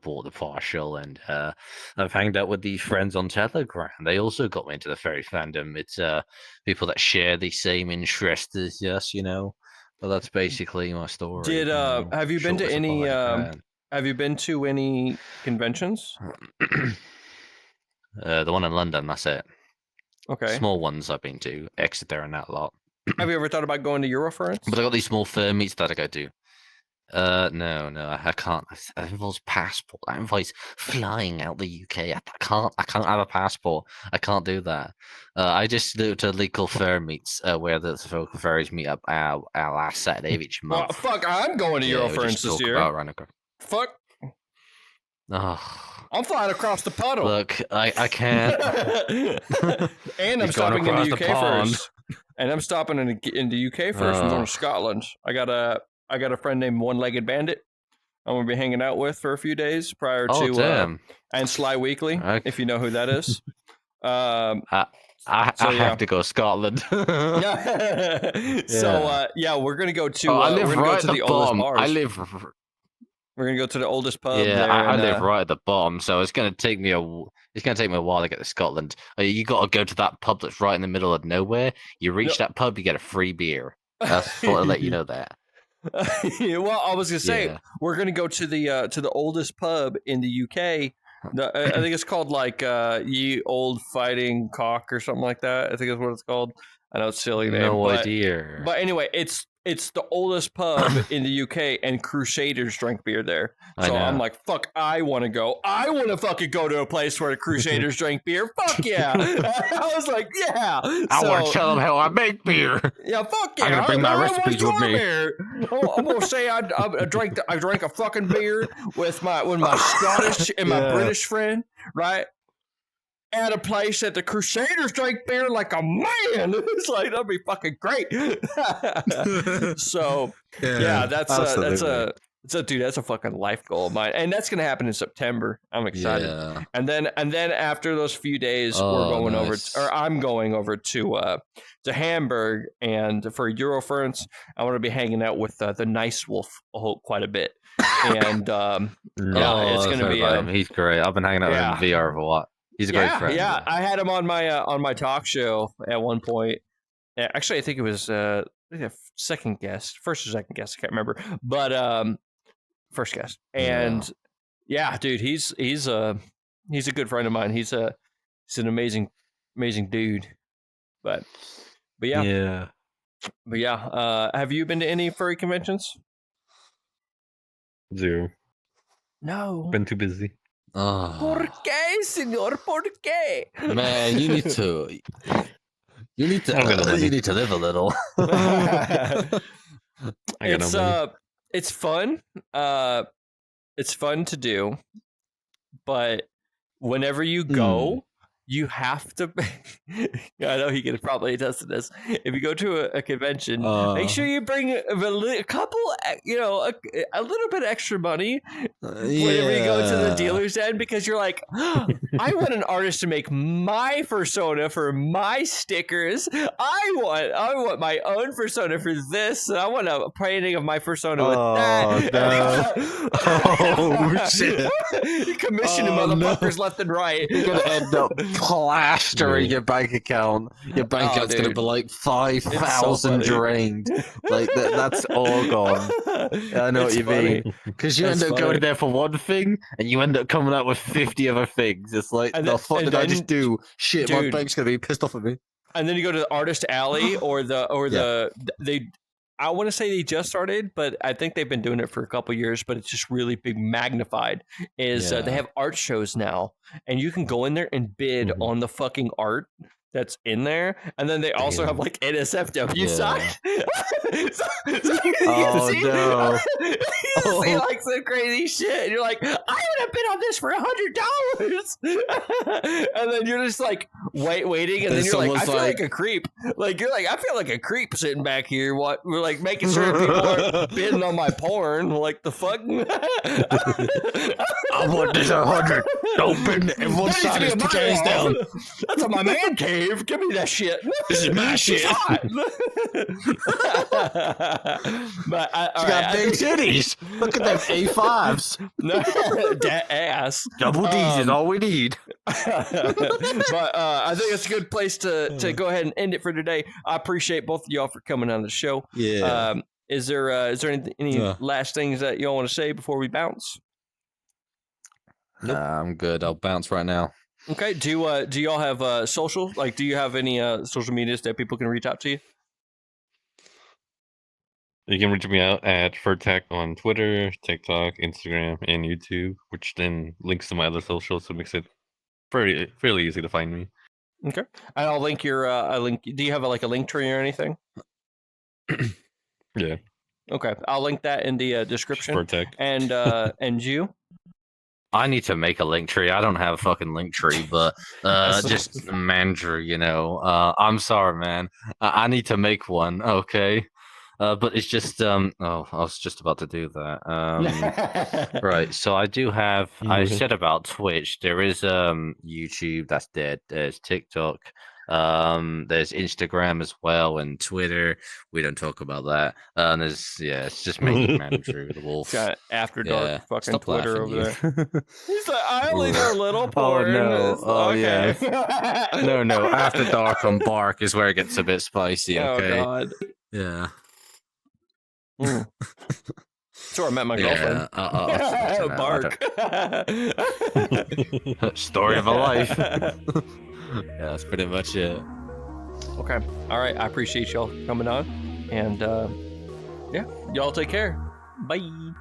[SPEAKER 3] bought the partial, and I've hanged out with these friends on Telegram. They also got me into the furry fandom. It's people that share the same interests as us, you know. But that's basically my story.
[SPEAKER 1] Have you been to any? Have you been to any conventions?
[SPEAKER 3] The one in London. That's it.
[SPEAKER 1] Okay.
[SPEAKER 3] Small ones I've been to, Exeter and that lot.
[SPEAKER 1] Have you ever thought about going to Eurofurence?
[SPEAKER 3] But I got these small fur meets that I go to. No, I can't. That involves passport. That involves flying out the UK. I can't have a passport. I can't do that. I just do to legal fur meets, where the local furries meet up our last Saturday of each
[SPEAKER 1] Well,
[SPEAKER 3] month.
[SPEAKER 1] fuck, I'm going to
[SPEAKER 3] Yeah, we
[SPEAKER 1] Eurofurence
[SPEAKER 3] just
[SPEAKER 1] this
[SPEAKER 3] talk
[SPEAKER 1] year.
[SPEAKER 3] about running.
[SPEAKER 1] Fuck,
[SPEAKER 3] Oh,
[SPEAKER 1] I'm flying across the puddle.
[SPEAKER 3] look, I can't.
[SPEAKER 1] And I'm
[SPEAKER 3] You're going
[SPEAKER 1] stopping in the
[SPEAKER 3] across the
[SPEAKER 1] UK
[SPEAKER 3] pond.
[SPEAKER 1] first. And I'm stopping in the UK first. I'm going
[SPEAKER 3] Oh.
[SPEAKER 1] to Scotland. I got a friend named One-Legged Bandit. I'm gonna be hanging out with for a few days prior
[SPEAKER 3] Oh,
[SPEAKER 1] to
[SPEAKER 3] damn.
[SPEAKER 1] and Sly Weekly,
[SPEAKER 3] Okay.
[SPEAKER 1] if you know who that is.
[SPEAKER 3] I
[SPEAKER 1] So, yeah.
[SPEAKER 3] have to go Scotland.
[SPEAKER 1] So we're gonna go to.
[SPEAKER 3] I
[SPEAKER 1] we're
[SPEAKER 3] live
[SPEAKER 1] gonna go
[SPEAKER 3] right
[SPEAKER 1] to
[SPEAKER 3] at
[SPEAKER 1] the
[SPEAKER 3] the
[SPEAKER 1] oldest
[SPEAKER 3] bottom.
[SPEAKER 1] bars. We're gonna go to the oldest pub.
[SPEAKER 3] Yeah,
[SPEAKER 1] there
[SPEAKER 3] I
[SPEAKER 1] and,
[SPEAKER 3] live right at the bottom, so it's gonna take me a while to get to Scotland. You got to go to that pub that's right in the middle of nowhere. You reach that pub, you get a free beer. That's thought I'd let you know that.
[SPEAKER 1] Well, I was gonna say
[SPEAKER 3] Yeah.
[SPEAKER 1] we're gonna go to the oldest pub in the UK. I think it's called like Ye Old Fighting Cock or something like that. I think is what it's called. I know it's a silly name.
[SPEAKER 3] No
[SPEAKER 1] but,
[SPEAKER 3] idea.
[SPEAKER 1] But anyway, it's the oldest pub in the UK, and Crusaders drink beer there.
[SPEAKER 3] I
[SPEAKER 1] So
[SPEAKER 3] know.
[SPEAKER 1] I'm like, fuck, I want to go. I want to fucking go to a place where the Crusaders drink beer. Fuck yeah! I was like, yeah.
[SPEAKER 3] I want to tell them how I make beer.
[SPEAKER 1] Yeah, fuck yeah!
[SPEAKER 3] I'm gonna bring my
[SPEAKER 1] I
[SPEAKER 3] recipes
[SPEAKER 1] want
[SPEAKER 3] with
[SPEAKER 1] your
[SPEAKER 3] me.
[SPEAKER 1] Beer. I'm gonna say I drank a fucking beer with my Scottish and my
[SPEAKER 3] Yeah.
[SPEAKER 1] British friend, right? At a place that the Crusaders drink beer like a man. It's like that'd be fucking great. So that's a fucking life goal of mine, and that's gonna happen in September. I'm excited.
[SPEAKER 3] Yeah.
[SPEAKER 1] And then after those few days,
[SPEAKER 3] Nice.
[SPEAKER 1] I'm going over to Hamburg, and for Eurofurence, I want to be hanging out with the Nice Wolf quite a bit, and it's gonna be.
[SPEAKER 3] He's great. I've been hanging out with him in VR for a while. He's a great friend.
[SPEAKER 1] Yeah, I had him on my talk show at one point. Actually, I think it was second guest, first or second guest, I can't remember, but first guest. And yeah, dude, he's a good friend of mine. He's an amazing dude. But yeah. Have you been to any furry conventions?
[SPEAKER 2] Zero.
[SPEAKER 1] No.
[SPEAKER 2] Been too busy.
[SPEAKER 3] Oh.
[SPEAKER 1] ¿Por qué, señor? ¿Por qué?
[SPEAKER 3] Man, you need to live a little.
[SPEAKER 1] It's fun. It's fun to do, but whenever you go, you have to. I know he could probably attest to this. If you go to a convention, make sure you bring a couple, a little bit extra money whenever you go to the dealer's end, because you're like, I want an artist to make my persona for my stickers. I want my own persona for this. And I want a painting of my persona with that.
[SPEAKER 3] No. Oh shit!
[SPEAKER 1] You commissioning motherfuckers left and right.
[SPEAKER 3] You're gonna end up plastering your bank account. Your bank account's gonna be like 5,000 drained. Like that's all gone. I know what you mean. Because you end up going there for one thing, and you end up coming out with 50 other things. It's like, the fuck did I just do? Shit, my bank's gonna be pissed off at me.
[SPEAKER 1] And then you go to the Artist Alley I want to say they just started, but I think they've been doing it for a couple years, but it's just really big magnified. They have art shows now, and you can go in there and bid on the fucking art that's in there, and then they also have like NSFW side.
[SPEAKER 3] Oh no!
[SPEAKER 1] You see like some crazy shit, and you're like, I would have bid on this for $100, and then you're just like waiting, and then you're like, I feel like a creep. Like you're like, I feel like a creep sitting back here. We're like making sure people are bidding on my porn. Like the fuck.
[SPEAKER 3] I want this 100. Don't bid it. Everyone sign his case down.
[SPEAKER 1] That's on my man cave. Give me that shit.
[SPEAKER 3] This is my shit.
[SPEAKER 1] But
[SPEAKER 3] She got big titties. Look at them A5s.
[SPEAKER 1] That ass.
[SPEAKER 3] Double D's is all we need.
[SPEAKER 1] But I think it's a good place to go ahead and end it for today. I appreciate both of y'all for coming on the show.
[SPEAKER 3] Yeah.
[SPEAKER 1] Is there any last things that y'all want to say before we bounce?
[SPEAKER 3] Nope. I'm good. I'll bounce right now.
[SPEAKER 1] Okay. Do y'all have social? Like, do you have any social medias that people can reach out to you?
[SPEAKER 2] You can reach me out at Furr-Tec on Twitter, TikTok, Instagram, and YouTube, which then links to my other socials, so it makes it fairly easy to find me.
[SPEAKER 1] Okay, and I'll link your. Do you have like a link tree or anything?
[SPEAKER 2] Yeah.
[SPEAKER 1] Okay, I'll link that in the description.
[SPEAKER 2] Furr-Tec.
[SPEAKER 1] And you?
[SPEAKER 3] I need to make a link tree. I don't have a fucking link tree, but just Mandrew, you know. I'm sorry, man. I need to make one. Okay. But it's just I was just about to do that. Right. So I do have. I said about Twitch. There is YouTube that's dead. There's TikTok. There's Instagram as well and Twitter. We don't talk about that. It's just mainly Mandrew the Wolf.
[SPEAKER 1] Got After Dark fucking
[SPEAKER 3] Stop
[SPEAKER 1] Twitter
[SPEAKER 3] laughing,
[SPEAKER 1] over there. He's like, I only know little
[SPEAKER 3] Oh
[SPEAKER 1] porn.
[SPEAKER 3] no!
[SPEAKER 1] It's-
[SPEAKER 3] Oh
[SPEAKER 1] okay.
[SPEAKER 3] yeah! No. After Dark on Bark is where it gets a bit spicy. Okay.
[SPEAKER 1] Oh God.
[SPEAKER 3] Yeah.
[SPEAKER 1] That's where I met my girlfriend.
[SPEAKER 3] Bark. Story of a life. Yeah, that's pretty much it.
[SPEAKER 1] Okay. All right. I appreciate y'all coming on. And yeah, y'all take care. Bye.